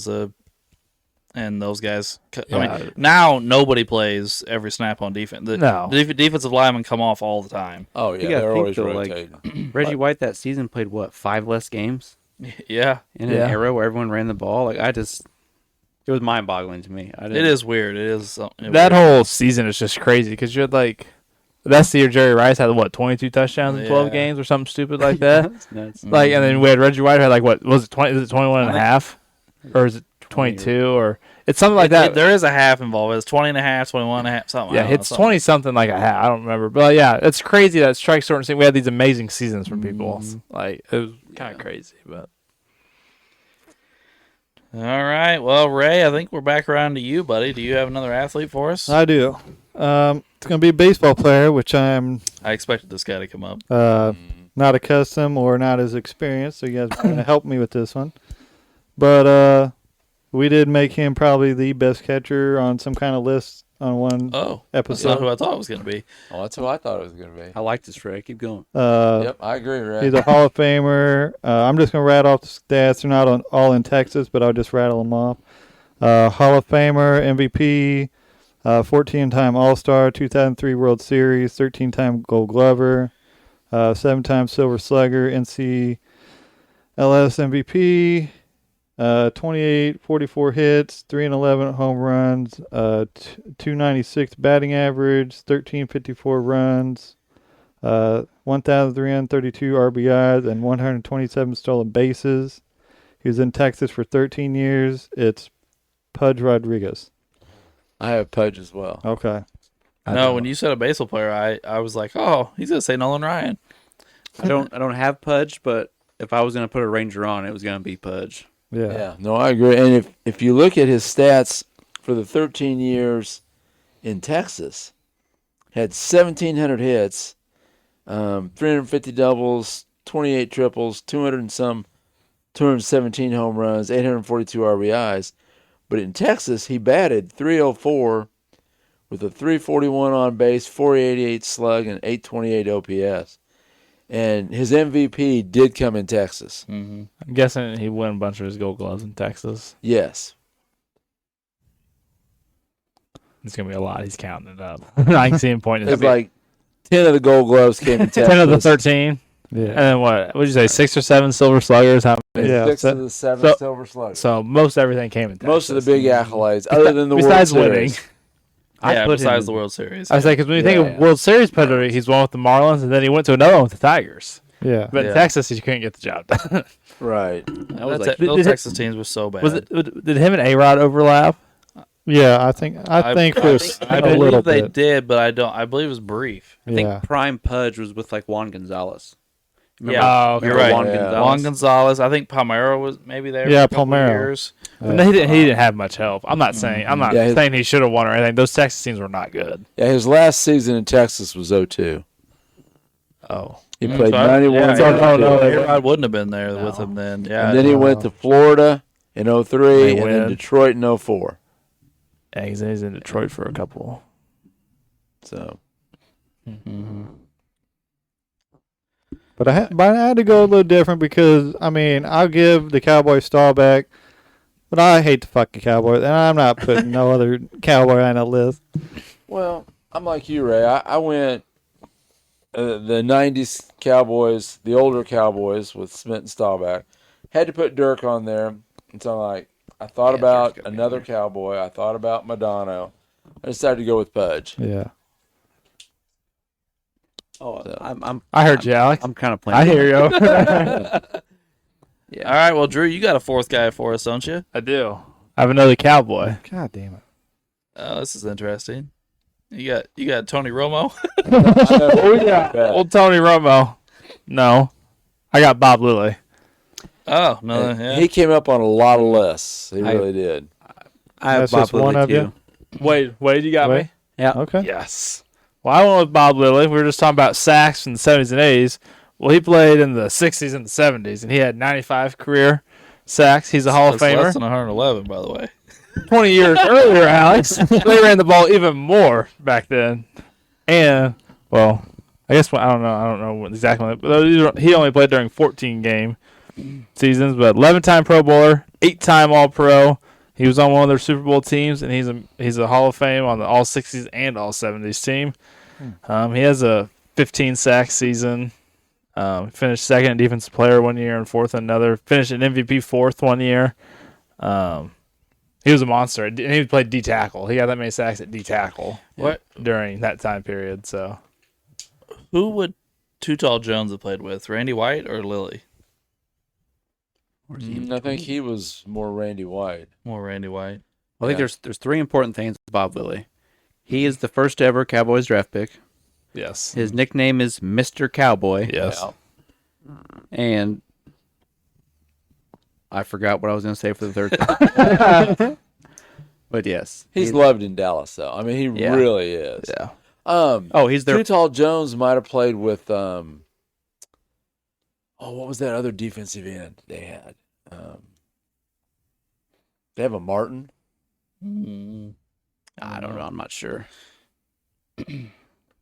and those guys. I Yeah. mean, now nobody plays every snap on defense. No. The defensive linemen come off all the time. Oh, You yeah, gotta they're think, always though, like- rotating. Reggie White that season played what 5 less games Yeah, in Yeah. an era where everyone ran the ball. Like it was mind-boggling to me. it is weird. It is that weird. whole season is just crazy because you're like, that's the year Jerry Rice had 22 touchdowns in 12 Yeah. games or something stupid like that. That's nuts. Like, and then we had Reggie White who had like what was it 20? Is it 21 and a half, or is it 20 22 or it's something like that? There is a half involved. It's 20 and a half, 21 and a half, something. I Yeah, don't know, it's something. 20 something like a half. I don't remember, but yeah, it's crazy that strike short and we had these amazing seasons from people. Like it was kind of crazy, but All right. Well, Ray, I think we're back around to you, buddy. Do you have another athlete for us? I do. It's going to be a baseball player, which I'm I expected this guy to come up. not accustomed or not as experienced, so you guys are going to help me with this one. But we did make him probably the best catcher on some kind of list on one Oh, that's episode. not who I thought it was going to be. Oh, that's who I thought it was going to be. I like this, Ray. Keep going. Yep, I agree, Ray. He's a Hall of Famer. I'm just going to rattle off the stats. They're not all in Texas, but I'll just rattle them off. Hall of Famer, MVP, 14-time All-Star, 2003 World Series, 13-time Gold Glover, 7-time Silver Slugger, NCLS MVP, 28, 44 hits, 3 and 11 home runs, 296 batting average, 1354 runs, 1,332 RBIs, and 127 stolen bases. He was in Texas for 13 years. It's Pudge Rodriguez. I have Pudge as well. Okay. No, when you said a baseball player, I was like, oh, he's going to say Nolan Ryan. I don't have Pudge, but if I was gonna put a Ranger on, it was gonna be Pudge. Yeah. No, I agree. And if you look at his stats for the 13 years in Texas, had 1,700 hits, 350 doubles, 28 triples, 217 home runs, 842 RBIs. But in Texas, he batted .304 with a .341 on base, .488 slug, and .828 OPS. And his MVP did come in Texas. Mm-hmm. I'm guessing he won a bunch of his Gold Gloves in Texas. Yes. It's gonna be a lot. He's counting it up. I can see him pointing. It's like 10 of the Gold Gloves came in Texas. 10 of the 13. Yeah. And then what? Would you say 6 or 7 Silver Sluggers? How many? Yeah. 6 of the 7 so- Silver Sluggers. So most everything came in Texas. Most of the big accolades, other than the besides World winning. Series. Yeah, put besides him- the World Series. I was like, because when you think Yeah. of World Series pedigree, he's won with the Marlins, and then he went to another one with the Tigers. Yeah. But Yeah. in Texas, you couldn't get the job done. Right. That was Those did it- Texas teams were so bad. Did him and A-Rod overlap? Yeah, I think for I a believe little they bit. did, but I believe it was brief. I think Yeah. Prime Pudge was with like Juan Gonzalez. Yeah. Oh, okay. You're right. Juan Yeah. Gonzalez? Juan Gonzalez. I think Palmero was maybe there. Yeah, for a couple of Palmero. years. But he didn't have much help. I'm not saying Yeah, his- saying he should have won or anything. Those Texas teams were not good. Yeah, his last season in Texas was 02. Oh. He played So 91. Yeah, so no, A-Rod wouldn't have been there with him then. Yeah. And then he went to Florida in 03 They and then win. Detroit in 04. Yeah, he's in Detroit for a couple. So But I had to go a little different because I mean I'll give the Cowboys Staubach, but I hate the fucking Cowboys, and I'm not putting no other Cowboy on that list. well, I'm like you, Ray. I went the 90s Cowboys, the older Cowboys with Smith and Staubach. Had to put Dirk on there. And so I thought about Dirk's gotta be another on there. Cowboy. I thought about Madonna. I decided to go with Pudge. Yeah. Oh, So- I'm I heard you, Alex. I'm kind of playing. I hear you. All right. Well, Drew, you got a fourth guy for us, don't you? I do. I have another Cowboy. God damn it. Oh, this is interesting. You got Tony Romo. Oh yeah, old Tony Romo. No, I got Bob Lilly. Oh no, yeah. He came up on a lot of lists. He I- really did. I have That's Bob just one Lilly of you? too. Wade, you got Wade? me. Yeah. Okay. Yes. Well, I went with Bob Lilly. We were just talking about sacks in the 70s and 80s. Well, he played in the 60s and the 70s, and he had 95 career sacks. He's a Hall of That's Famer. less than 111, by the way. 20 years earlier, Alex, they ran the ball even more back then. And, well, I guess I don't know what exactly, but he only played during 14 game seasons, but 11-time Pro Bowler, 8-time All-Pro. He was on one of their Super Bowl teams, and he's a Hall of Fame on the All 60s and All 70s team. He has a 15 sack season. Finished second in defensive player one year and fourth in another. Finished an MVP fourth one year. He was a monster, and he played D tackle. He got that many sacks at D tackle during that time period. So Who would Too Tall Jones have played with? Randy White or Lilly? I think he was more Randy White. More Randy White. I think there's three important things with Bob Lilly. He is the first ever Cowboys draft pick. yes, His nickname is Mr. Cowboy. yes. And I forgot what I was going to say for the third time. But yes. He's loved in Dallas, though. I mean, he Yeah. really is. Yeah. Oh, he's their Too Tall Jones might have played with what was that other defensive end they had? They have a Martin. I don't know. I'm not sure.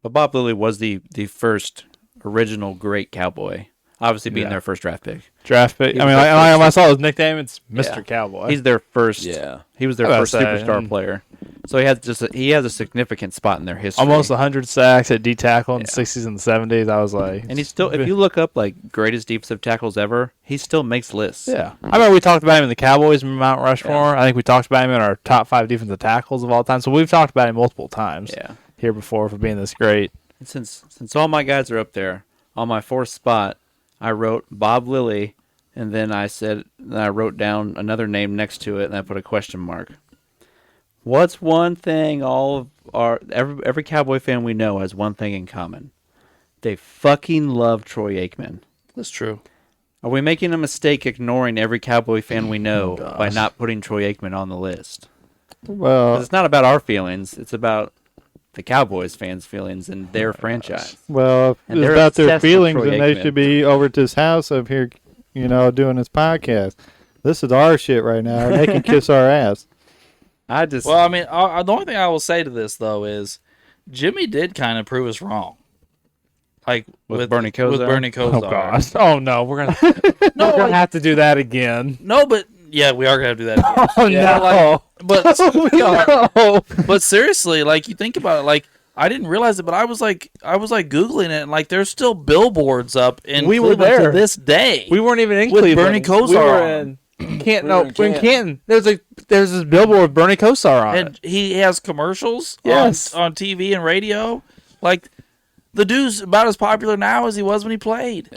But Bob Lilly was the first original great Cowboy. Obviously being Yeah. their first draft pick. Draft pick. He I was mean, their when I first- saw his nickname, it's Mr. Yeah. Cowboy. He's their first. Yeah. He was their I first gotta say, superstar player. So he has a significant spot in their history. almost 100 sacks at D tackle in the Yeah. 60s and the 70s. I was like, And he's still, if you look up like greatest defensive tackles ever, he still makes lists. yeah. I remember we talked about him in the Cowboys Mount Rushmore. I think we talked about him in our top 5 defensive tackles of all time. So we've talked about him multiple times Yeah. here before for being this great. And since all my guys are up there, on my fourth spot, I wrote Bob Lilly, and then I wrote down another name next to it, and I put a question mark. What's one thing every Cowboy fan we know has one thing in common? They fucking love Troy Aikman. That's true. Are we making a mistake ignoring every Cowboy fan we know by not putting Troy Aikman on the list? 'Cause Well, it's not about our feelings; it's about the Cowboys fans' feelings and their franchise. if And it's they're about their obsessed with feelings, Troy then they Aikman. should be over at this house up here, doing this podcast. This is our shit right now, and they can kiss our ass. I just Well, I mean, the only thing I will say to this though is Jimmy did kind of prove us wrong. Like With Bernie Kosar? With Bernie Kosar. Oh, gosh. Oh, no. We're going to have to do that again. No, but yeah, we are gonna have to do that. Again. Oh, Yeah, no. But but seriously, like you think about it, like I didn't realize it, but I was like Googling it, and like there's still billboards up in We were Cleveland there. to this day. We weren't even in With Cleveland. Bernie Kosar We were on. in Canton. We No, were in we're in Canton. There's this billboard with Bernie Kosar on and it. he has commercials Yes. on TV and radio. Like the dude's about as popular now as he was when he played.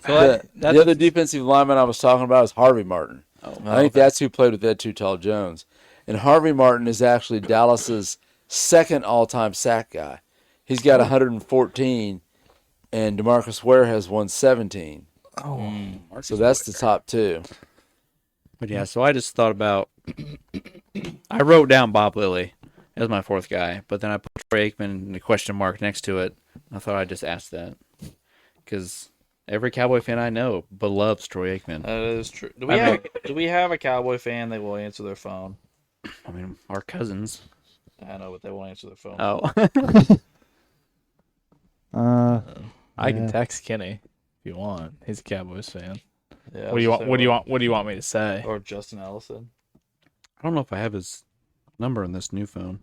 The other defensive lineman I was talking about is Harvey Martin. I think that's who played with Ed Too Tall Jones. And Harvey Martin is actually Dallas's second all-time sack guy. He's got 114, and DeMarcus Ware has 117. So that's the top two. But yeah, so I just thought about. I wrote down Bob Lilly as my fourth guy, but then I put Troy Aikman and a question mark next to it. I thought I'd just ask that because every Cowboy fan I know loves Troy Aikman. That is true. Do we have a Cowboy fan that will answer their phone? I mean, our cousins. I know, but they won't answer their phone. Oh, I can text Kenny if you want. He's a Cowboys fan. Yeah, What do you want? What do you want? What do you want me to say? Or Justin Ellison. I don't know if I have his number in this new phone.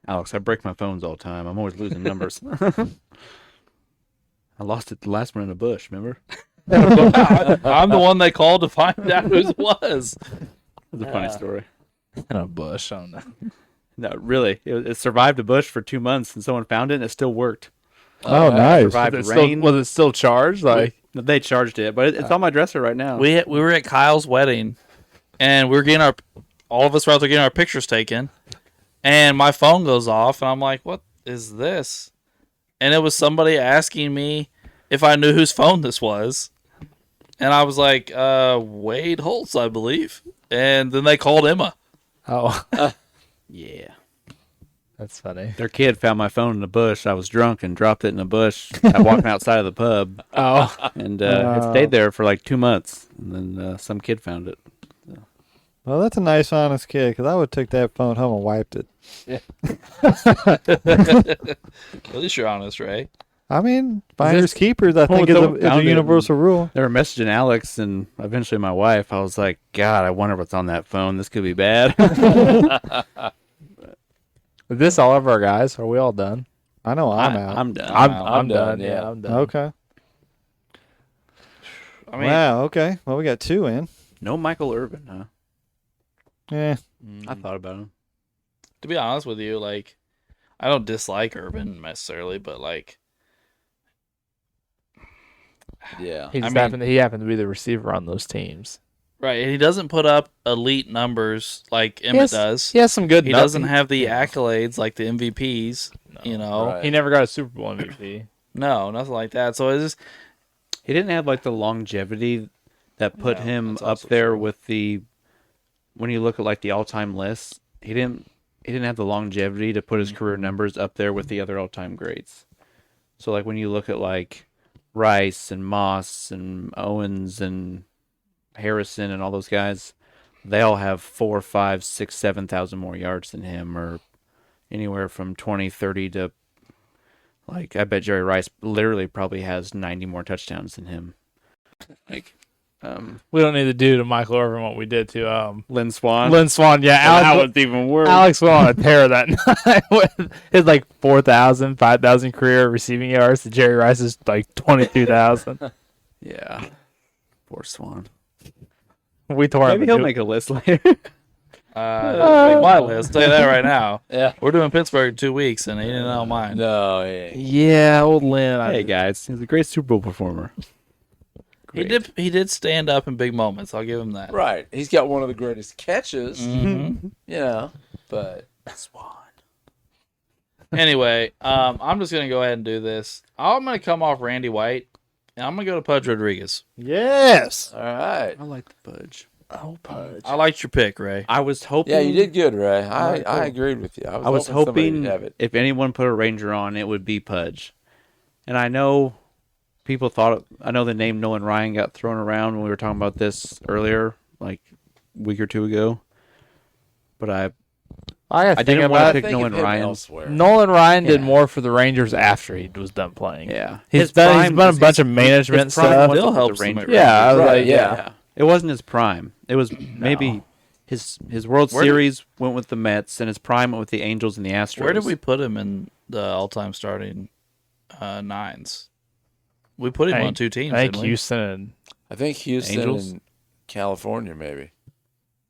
Alex, I break my phones all the time. I'm always losing numbers. I lost it the last one in a bush, remember? I'm the one they called to find out whose it was. It's a funny story. In a bush. I don't know. No, really. It survived a bush for 2 months, and someone found it, and it still worked. Oh, nice. Survived Was it rain. still, was it still charged? Like, They charged it, but it's on my dresser right now. We were at Kyle's wedding, and we were getting all of us were out there getting our pictures taken, and my phone goes off, and I'm like, "What is this?" And it was somebody asking me if I knew whose phone this was, and I was like, "Wade Holtz, I believe." And then they called Emma. oh, Yeah. that's funny. Their kid found my phone in the bush. I was drunk and dropped it in a bush. I walked outside of the pub, Oh, and it stayed there for like 2 months. And then some kid found it. Well, that's a nice, honest kid, because I would take that phone home and wiped it. At least you're honest, Ray. I mean, finders keepers, I think, someone is a found it universal rule. They were messaging Alex and eventually my wife. I was like, God, I wonder what's on that phone. This could be bad. is this all of our guys? Are we all done? I know I'm out. I'm done. I'm done, done. yeah. Yeah, I'm done. Okay. I mean, Wow, okay. Well, we got two in. No Michael Irvin, huh? Yeah. I thought about him. to be honest with you, like, I don't dislike Urban necessarily, but like, Yeah. He just mean- happened to be the receiver on those teams. right? He doesn't put up elite numbers like Emmett does. He has some good. He doesn't have the accolades like the MVPs. You know, Right. He never got a Super Bowl MVP. no, nothing like that. So it's just He didn't have like the longevity that put Yeah, him that's up also there true. with the. When you look at like the all-time list, he didn't have the longevity to put his career numbers up there with the other all-time greats. So like when you look at like Rice and Moss and Owens and Harrison and all those guys, they all have 4, 5, 6, 7,000 more yards than him, or anywhere from 20, 30 to like I bet Jerry Rice literally probably has 90 more touchdowns than him. Like We don't need to do to Michael Irvin what we did to Lynn Swan. Lynn Swan. Yeah, That Alex, was even worse. Alex went on a tear that night with his like 4,000, 5,000 career receiving yards to Jerry Rice's like 22,000. Yeah. Poor Swan. We tore Maybe him. he'll make a list later. make my list. Tell you that right now. Yeah. We're doing Pittsburgh in 2 weeks, and he didn't know mine. No, he ain't. Yeah, old Lynn. Hey guys, he's a great Super Bowl performer. He did stand up in big moments. I'll give him that. Right. He's got one of the greatest catches, Mhm. you know, but Swan. Anyway, I'm just gonna go ahead and do this. I'm gonna come off Randy White, and I'm gonna go to Pudge Rodriguez. Yes. all right. I like the Pudge. Oh, Pudge. I liked your pick, Ray. I was hoping. Yeah, you did good, Ray. Alright, I cool. agreed with you. I was somebody hoping would have it. if anyone put a Ranger on, it would be Pudge. And I know people thought. I know the name Nolan Ryan got thrown around when we were talking about this earlier, like a week or two ago. But I I didn't I want to think pick of Nolan him Ryan. elsewhere. Nolan Ryan did Yeah. more for the Rangers after he was done playing. Yeah, He's done a bunch of management his prime stuff. wasn't Still with the helps them at Rangers. Yeah, I was Right, like, yeah. It wasn't his prime. It was maybe his World Where did- Series went with the Mets, and his prime went with the Angels and the Astros. Where did we put him in the all-time starting nines? We put him I on think- 2 teams. I think didn't we? Houston and I think Houston Angels? and California, maybe.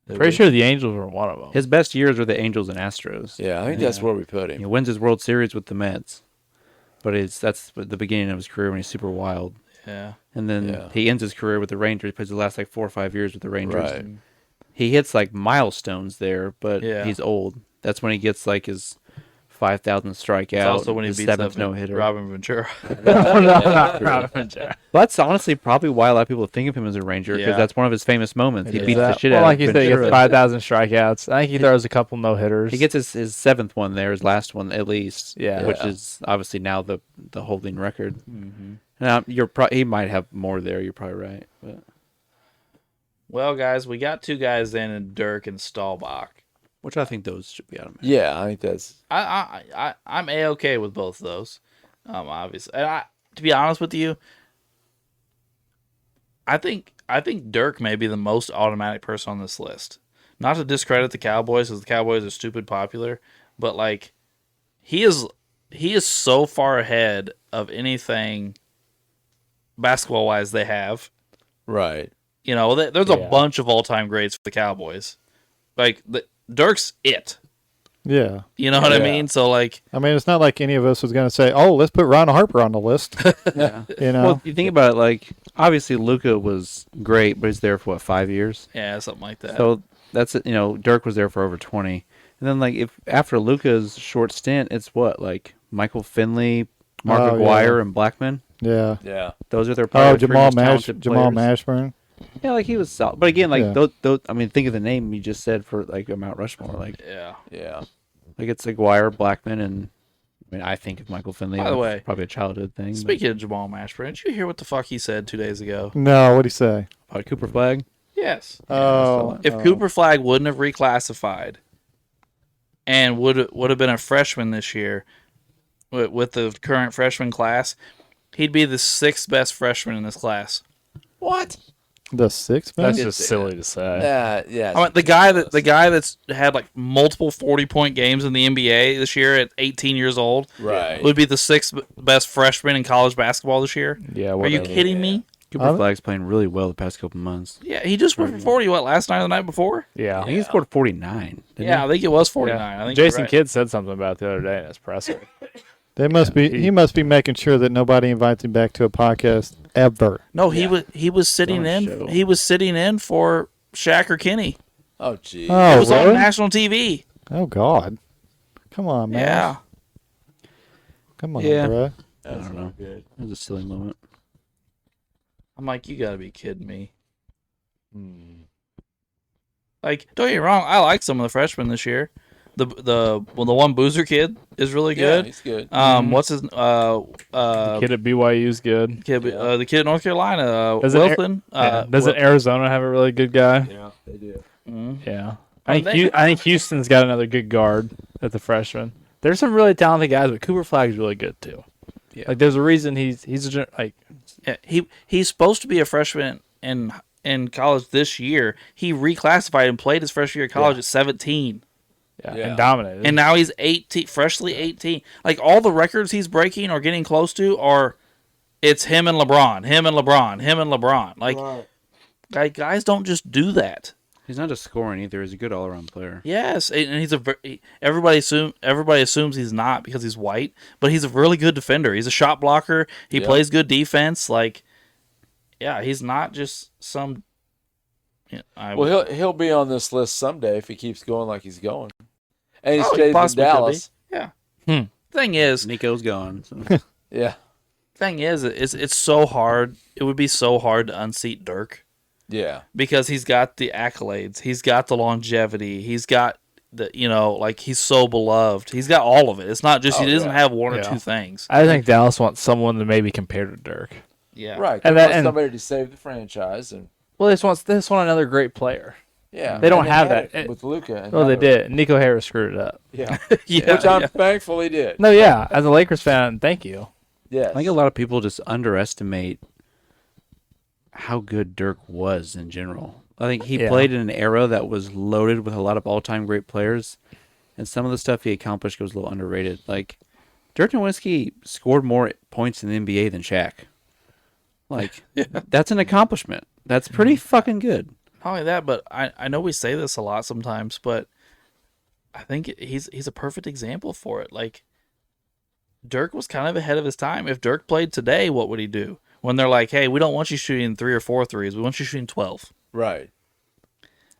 Did pretty we? sure the Angels were one of them. His best years were the Angels and Astros. Yeah, I think that's where we put him. He wins his World Series with the Mets, but that's the beginning of his career when he's super wild. Yeah. And then he ends his career with the Rangers. He plays the last like 4 or 5 years with the Rangers. Right. He hits like milestones there, but Yeah. he's old. That's when he gets like his 5,000th strikeout. It's also when he his beats 7th up no-hitter. Robin Ventura. No, not Robin. That's honestly probably why a lot of people think of him as a Ranger, because Yeah. that's one of his famous moments. He beats the That- shit well, out like of you said, he Ventura. gets 5,000 strikeouts. I think he throws a couple no hitters. He gets his 7th one there, his last one at least. Yeah. which is obviously now the holding record. Mm-hmm. Now he might have more there. You're probably right. But Well, guys, we got 2 guys in Dirk and Staubach. which I think those should be out of my. Yeah, I think that's I'm A-okay with both of those. Obviously. And to be honest with you, I think Dirk may be the most automatic person on this list. Not to discredit the Cowboys, because the Cowboys are stupid popular, but like he is so far ahead of anything basketball wise they have. right. You know, there's a bunch of all time greats for the Cowboys. Like Dirk's it. Yeah. You know what I Yeah. mean? So like, I mean, it's not like any of us was going to say, "Oh, let's put Ron Harper on the list." Yeah. You know. Well, you think about it, like obviously Luka was great, but he's there for what, 5 years? yeah, something like that. So that's it. Dirk was there for over 20, and then like if after Luka's short stint, it's what, like Michael Finley, Mark Oh, Aguirre, yeah. and Blackman. yeah. Yeah. Those are their Oh, probably three Jamal most talented Jamal players. Mashburn. Yeah, like he was solid. But again, like Yeah. those, I mean, think of the name you just said for like a Mount Rushmore. Like yeah. Yeah. it's Aguirre, Blackman, and I mean, I think of Michael Finley. By the as way, probably a childhood thing. Speaking of Jamal Mashburn, did you hear what the fuck he said 2 days ago? No, what'd he say? about Cooper Flag. Yes. Oh, If Cooper Flag wouldn't have reclassified and would have been a freshman this year with the current freshman class, he'd be the 6th best freshman in this class. What? the sixth That's man. just silly to say. Yeah. I mean, the guy that's had like multiple 40-point games in the NBA this year at 18 years old right. would be the 6th best freshman in college basketball this year. Yeah, Are you whatever. kidding me? Cooper Flag's playing really well the past couple months. Yeah, he just went for 40. What, last night or the night before? I Yeah. think he scored 49. Didn't Yeah, I think it was 49. Yeah. I think Jason you're right. Kidd said something about it the other day, and it's impressive. They must be. He must be making sure that nobody invites him back to a podcast ever. No, he was sitting On a in. show. He was sitting in for Shaq or Kenny. Oh, gee. It Oh, was on really? national TV. Oh God! Come on, man. Yeah. Come on, Yeah. bro. I don't know. It was a silly moment. I'm like, you gotta be kidding me. Like, don't get me wrong, I like some of the freshmen this year. The one Boozer kid is really Yeah, good. he's good. What's his Kid at BYU's good. kid the kid at North Carolina, Doesn't Wilson. Doesn't Arizona have a really good guy? Yeah, they do. Yeah. I think Houston's got another good guard at the freshman. There's some really talented guys, but Cooper Flag's really good too. Yeah. Like there's a reason he's like Yeah, he's supposed to be a freshman in college this year. He reclassified and played his freshman year of college at 17. Yeah. and dominated. And now he's 18, freshly 18. Like, all the records he's breaking or getting close to are, it's him and LeBron, him and LeBron, him and LeBron. Like, guys don't just do that. He's not just scoring either. He's a good all-around player. Yes, and he's everybody assumes he's not because he's white, but he's a really good defender. He's a shot blocker. He plays good defense. Like, yeah, he's not just some. Well, he'll be on this list someday if he keeps going like he's going, and he he stays in possibly could be. Dallas. Yeah. Thing is, Nico's gone. So. Yeah, it's so hard. It would be so hard to unseat Dirk. yeah, Because he's got the accolades, he's got the longevity, he's got the like he's so beloved. He's got all of it. It's not just he doesn't have one or Yeah. two things. I think Dallas wants someone to maybe compare to Dirk. Yeah, right. And They that- want and- somebody to save the franchise, and Well, they just want another great player. yeah, They don't and have had that. it with Luca. Oh, they did. Nico Harris screwed it up. Yeah, yeah, which I'm thankful he did. No, yeah. As a Lakers fan, thank you. Yes, I think a lot of people just underestimate how good Dirk was in general. I think he Yeah. played in an era that was loaded with a lot of all-time great players, and some of the stuff he accomplished was a little underrated. Like, Dirk Nowitzki scored more points in the NBA than Shaq. Like, that's an accomplishment. That's pretty fucking good. Not only that, but I know we say this a lot sometimes, but I think he's a perfect example for it. Like, Dirk was kind of ahead of his time. If Dirk played today, what would he do? when they're like, hey, we don't want you shooting 3 or 4 threes. We want you shooting 12. Right.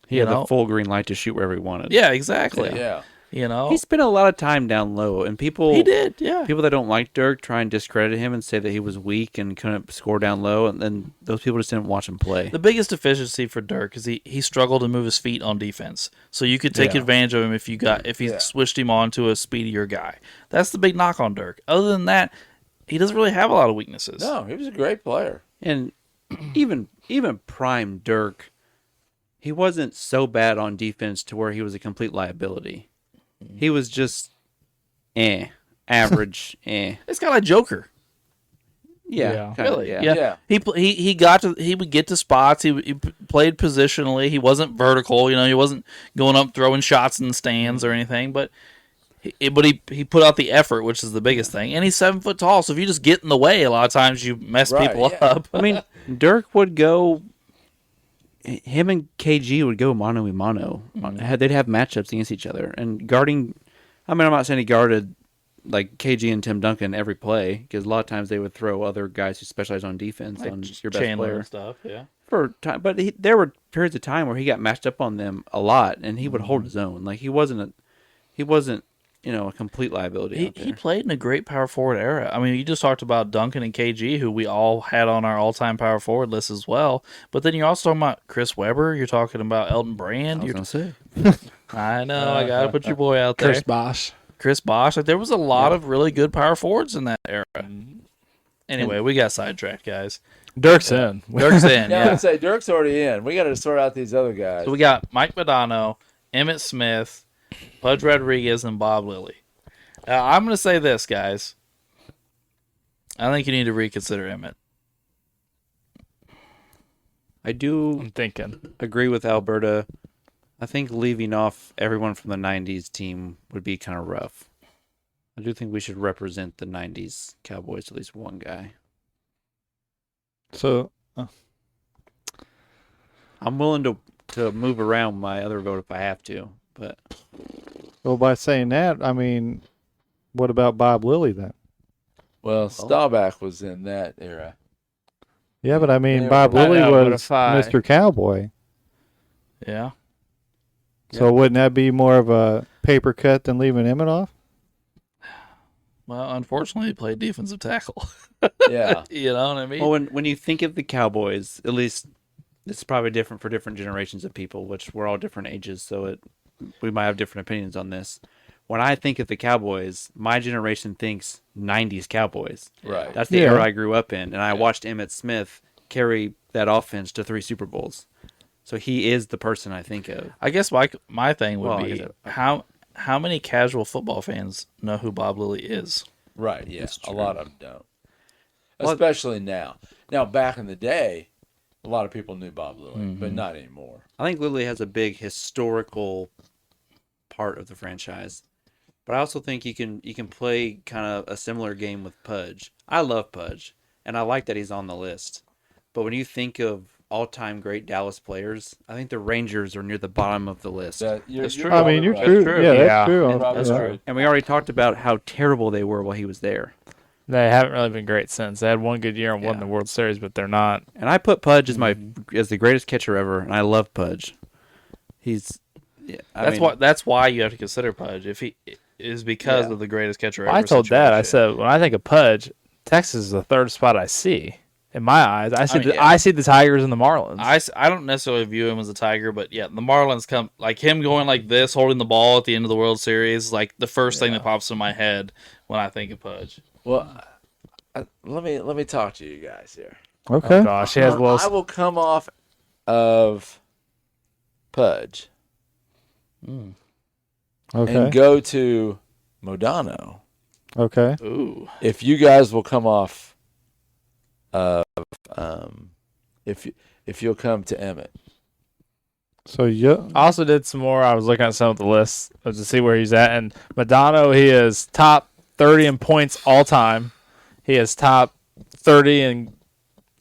He had the full green light to shoot wherever he wanted. Yeah, exactly. Yeah. You know, He spent a lot of time down low, and he did. Yeah. people that don't like Dirk try and discredit him and say that he was weak and couldn't score down low, and then those people just didn't watch him play. The biggest deficiency for Dirk is he struggled to move his feet on defense. So you could take advantage of him if you switched him on to a speedier guy. That's the big knock on Dirk. Other than that, he doesn't really have a lot of weaknesses. No, he was a great player. And even prime Dirk, he wasn't so bad on defense to where he was a complete liability. He was just average. It's kind of like Joker. Yeah. Yeah. Really? Yeah. He would get to spots. He played positionally. He wasn't vertical. You know, he wasn't going up throwing shots in the stands or anything. But he put out the effort, which is the biggest thing. And he's 7 foot tall. So if you just get in the way, a lot of times you mess people up. I mean, Dirk would go. Him and KG would go mano a mano. They'd have matchups against each other. And guarding, I mean, I'm not saying he guarded like KG and Tim Duncan every play, because a lot of times they would throw other guys who specialize on defense Like on your best Chandler player. and stuff. Yeah. For time, but there were periods of time where he got matched up on them a lot, and he would hold his own. Like he wasn't a complete liability. out there. He played in a great power forward era. I mean, you just talked about Duncan and KG, who we all had on our all-time power forward list as well. But then you're also talking about Chris Webber. You're talking about Elton Brand. I was gonna say. I know. I got to put your boy out there. Chris Bosh. Like, there was a lot of really good power forwards in that era. Anyway, we got sidetracked, guys. Dirk's in. Dirk's in, Yeah, yeah. let's say Dirk's already in. We got to sort out these other guys. So we got Mike Modano, Emmett Smith, Pudge Rodriguez, and Bob Lilly. Now, I'm going to say this, guys. I think you need to reconsider Emmett. I do I'm thinking. agree with Alberta. I think leaving off everyone from the 90s team would be kind of rough. I do think we should represent the 90s Cowboys, at least one guy. So, I'm willing to move around my other vote if I have to, but well, by saying that, I mean, what about Bob Lilly then? Well, Staubach was in that era. Yeah, but I mean, Yeah, Bob but- Lilly I know, but was if I- Mr. Cowboy. Yeah. So wouldn't that be more of a paper cut than leaving Emmett off? Well, unfortunately, he played defensive tackle. Yeah. You know what I mean? well, when you think of the Cowboys, at least it's probably different for different generations of people, which we're all different ages, so we might have different opinions on this. When I think of the Cowboys, my generation thinks 90s Cowboys. Right. That's the Yeah. era I grew up in, and I watched Emmitt Smith carry that offense to 3 Super Bowls. So he is the person I think of. I guess my thing would Well, I be guess how many casual football fans know who Bob Lilly is? Right, yeah. That's A true. lot of them don't. Well- Especially now. Now, back in the day, a lot of people knew Bob Lilly, but not anymore. I think Lilly has a big historical part of the franchise. But I also think you can play kind of a similar game with Pudge. I love Pudge, and I like that he's on the list. But when you think of all-time great Dallas players, I think the Rangers are near the bottom of the list. That's true. I mean, you're right. true. true. Yeah, Yeah. that's true. You're probably That's Yeah. true. And we already talked about how terrible they were while he was there. They haven't really been great since. They had one good year and won Yeah. the World Series, but they're not. And I put Pudge as as the greatest catcher ever, and I love Pudge. He's That's why you have to consider Pudge if he is because of the greatest catcher ever. I told Dad, I situation. said, when I think of Pudge, Texas is the third spot I see. In my eyes, I see mean, yeah. I see the Tigers and the Marlins. I don't necessarily view him as a Tiger, but yeah, the Marlins come like him going like this, holding the ball at the end of the World Series, like the first thing that pops in my head when I think of Pudge. Well, let me talk to you guys here. Okay. Oh gosh, he has a I little. will come off of Pudge Okay. and go to Modano. Okay. Ooh, If you guys will come off of if you'll come to Emmett. So you I also did some more. I was looking at some of the lists to see where he's at. And Madonna, he is top 30 in points all time. He is top 30 in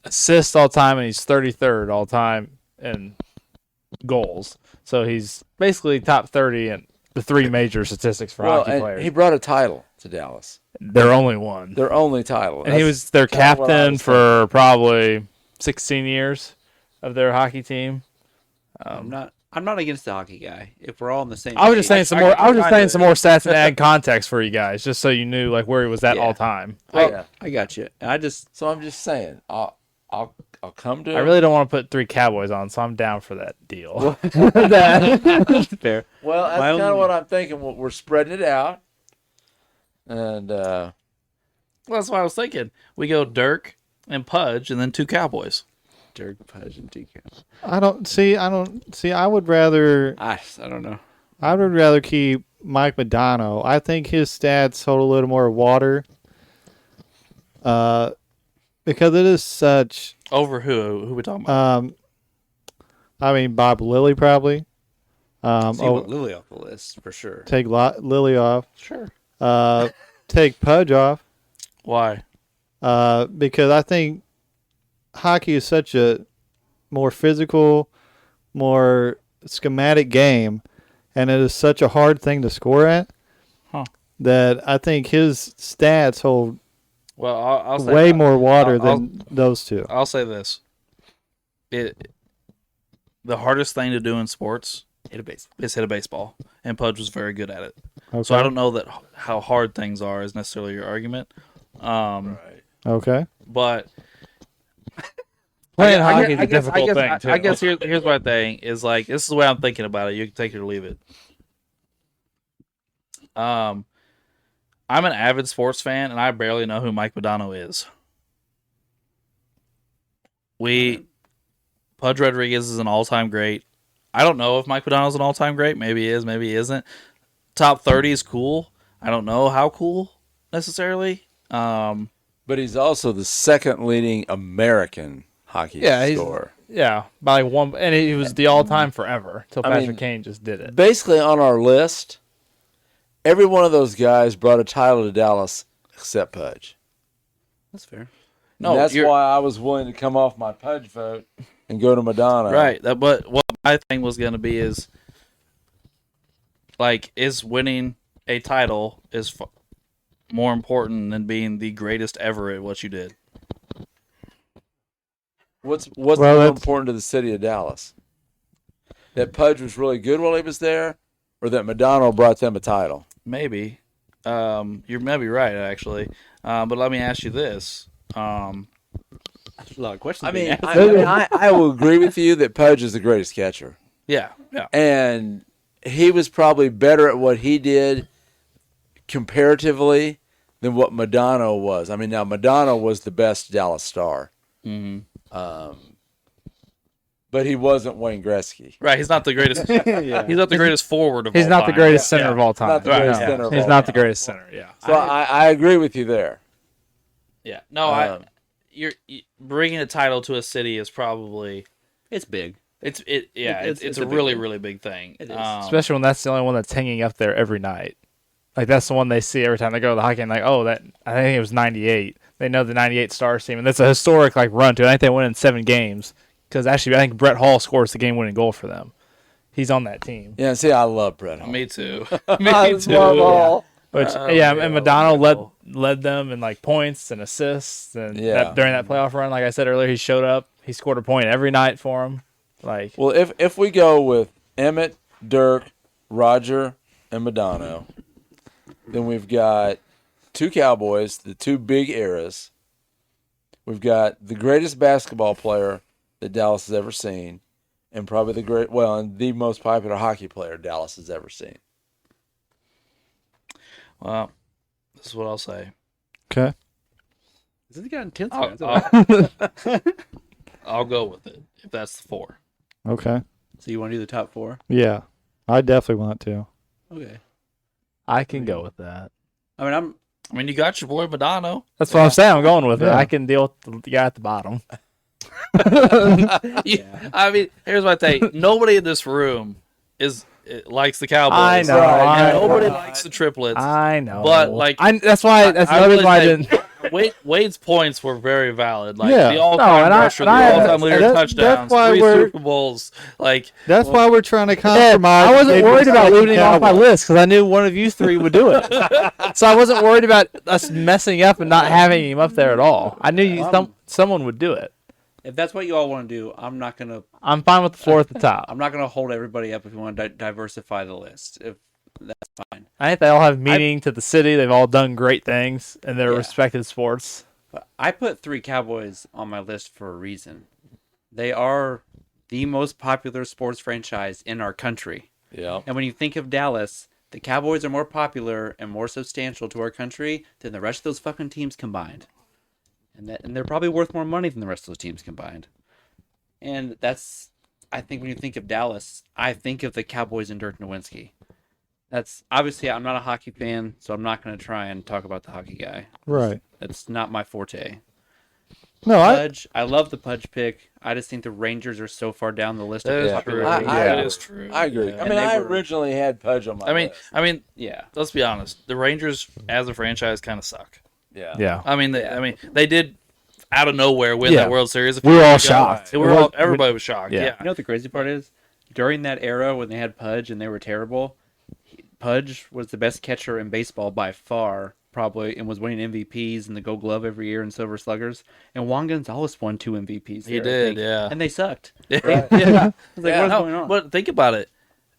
assists all time, and he's 33rd all time in goals. So he's basically top 30 in the 3 major statistics for Well, hockey and players. he brought a title to Dallas. Their only one. Their only title. And he was their kinda what I captain was for probably 16 years of their hockey team. I'm not against the hockey guy. If we're all on the same I was just page. saying some more. I was just saying some more stats and add context for you guys, just so you knew like where he was at Yeah. all time. I got you. So I'm just saying, I'll come to. I really don't want to put 3 Cowboys on, so I'm down for that deal. That's fair. Well, that's My kind of only- what I'm thinking. We're spreading it out, and Well, that's what I was thinking. We go Dirk and Pudge, and then 2 Cowboys. Dirk, Pudge, and TK. I don't see. I would rather. I don't know. I would rather keep Mike Modano. I think his stats hold a little more water. Because it is such. Over who? Who we talking about? I mean, Bob Lilly probably. So you want Lily off the list for sure. Take Lilly off. Sure. Take Pudge off. Why? Because I think hockey is such a more physical, more schematic game, and it is such a hard thing to score at. Huh. That I think his stats hold Well, I'll say way more water I'll- than those two. I'll say this: the hardest thing to do in sports Hit a base. is hit a baseball, and Pudge was very good at it. Okay. So I don't know that how hard things are is necessarily your argument. Okay. But Playing I hockey is a guess- difficult I thing guess, too. I guess here's my thing is like this is the way I'm thinking about it. You can take it or leave it. I'm an avid sports fan, and I barely know who Mike Modano is. Pudge Rodriguez is an all-time great. I don't know if Mike Modano's an all-time great. Maybe he is, maybe he isn't. Top 30 is cool. I don't know how cool necessarily. but he's also the second leading American hockey scorer. Yeah, by like one, and he was the all-time forever till I Patrick mean, Kane just did it. Basically, on our list, every one of those guys brought a title to Dallas except Pudge. That's fair. No, And that's you're- why I was willing to come off my Pudge vote and go to Madonna. Right. But what my thing was going to be is, like, is winning a title is more important than being the greatest ever at what you did. What's Well, more that's- important to the city of Dallas? That Pudge was really good while he was there, or that Madonna brought them a title? Maybe. You're maybe right, actually. But let me ask you this. That's a lot of questions. I being mean, asked. I will agree with you that Pudge is the greatest catcher. Yeah. And he was probably better at what he did comparatively than what Madonna was. I mean, now Madonna was the best Dallas star. hmm But he wasn't Wayne Gretzky. Right. He's not the greatest. He's not the greatest forward of He's all not time. the greatest center Yeah. of all time. Not the greatest No. center of He's all not the time. greatest center. Yeah. So I agree with you there. Yeah. No, Um, you're bringing a title to a city is probably It's big. it's a It's a big really thing. really big thing. It is. Especially when that's the only one that's hanging up there every night. Like that's the one they see every time they go to the hockey. And like, oh, that I think it was '98. They know the '98 Stars team, and that's a historic like run to it. I think they win in 7 games because actually I think Brett Hall scores the game-winning goal for them. He's on that team. Yeah, see, I love Brett Hall. Me too. I Me too. love Hall. Which Oh, yeah, yeah, and Madonna wonderful. led them in like points and assists, and Yeah. during that playoff run, like I said earlier, he showed up. He scored a point every night for him. Like Well, if we go with Emmett, Dirk, Roger, and Madonna, then we've got 2 Cowboys, the 2 big eras. We've got the greatest basketball player that Dallas has ever seen, and probably and the most popular hockey player Dallas has ever seen. Well, this is what I'll say. Okay. This has got intense. I'll go with it if that's the 4. Okay. So you want to do the top 4? Yeah. I definitely want to. Okay. I can go with that. I mean, I mean, you got your boy Madonna. That's what I'm saying. I'm going with it. Yeah. I can deal with the guy at the bottom. I mean, here's my thing. Nobody in this room likes the Cowboys. I know, And I know. nobody likes the triplets. I know, But, like, that's why. That's I another really reason why I think didn't. Wade's points were very valid. Like Yeah. the all-time and rusher, the I- all-time leader that's touchdowns, why 3 we're- Super Bowls. Like That's why we're trying to Ed, compromise. I wasn't maybe worried about second leaving him off my Cowboy. list because I knew one of you three would do it. So I wasn't worried about us messing up and not having him up there at all. I knew someone would do it. If that's what you all want to do, I'm not gonna I'm fine with the 4 at the top. I'm not gonna hold everybody up if you want to diversify the list. If that's fine. I think they all have meaning to the city. They've all done great things in their Yeah. respective sports. But I put 3 Cowboys on my list for a reason. They are the most popular sports franchise in our country. Yeah. And when you think of Dallas, the Cowboys are more popular and more substantial to our country than the rest of those fucking teams combined. And they're probably worth more money than the rest of those teams combined. And that's, I think when you think of Dallas, I think of the Cowboys and Dirk Nowitzki. That's obviously, I'm not a hockey fan, so I'm not going to try and talk about the hockey guy. Right. That's not my forte. No, Pudge, I love the Pudge pick. I just think the Rangers are so far down the list that of is popularity. true. That is true. I agree. Yeah. I And mean, they I were- originally had Pudge on my list. I mean, Yeah. let's be honest. The Rangers as a franchise kind of suck. Yeah. Yeah. I mean, they did out of nowhere win Yeah. that World Series. We were all years ago. shocked. Everybody was shocked. Yeah. Yeah. You know what the crazy part is? During that era when they had Pudge and they were terrible, Pudge was the best catcher in baseball by far, probably, and was winning MVPs and the Gold Glove every year and Silver Sluggers. And Juan Gonzalez won 2 MVPs. He there, I did, think. yeah. And they sucked. Yeah. I was like, Yeah, what's No, going on? but think about it.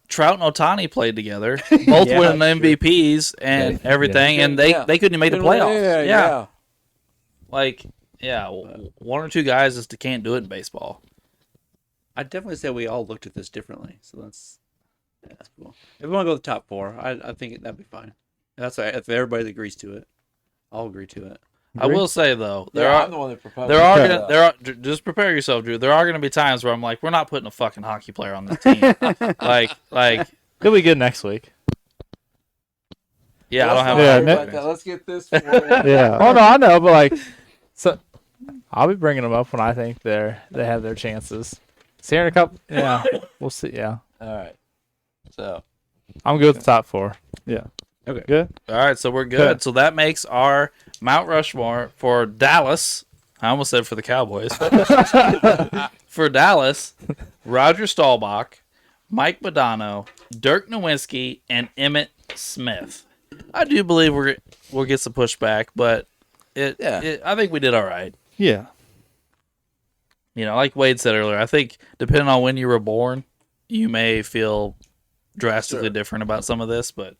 Trout and Otani played together, both Yeah, winning that's MVPs and everything, and they couldn't even make the playoffs. Yeah. Like, yeah, one or two guys just can't do it in baseball. I'd definitely say we all looked at this differently. So that's cool. If we want to go to the top 4, I think that'd be fine. That's all right. If everybody agrees to it, I'll agree to it. I will say though, I'm the one that proposed. there are just prepare yourself, Drew. There are going to be times where I'm like, we're not putting a fucking hockey player on this team. like, He'll be good next week. yeah, I don't have. Yeah, a ne- Let's get this. forward. Yeah. Oh no, I know, but like, so I'll be bringing them up when I think they have their chances. See here in a couple. Yeah, we'll see. Yeah, All right. So I'm good with the top 4. Yeah. Okay. Good. All right, so we're good. Good. So that makes our Mount Rushmore for Dallas. I almost said for the Cowboys. For Dallas, Roger Staubach, Mike Modano, Dirk Nowitzki, and Emmett Smith. I do believe we'll get some pushback, but I think we did all right. Yeah. You know, like Wade said earlier, I think depending on when you were born, you may feel drastically different about some of this, but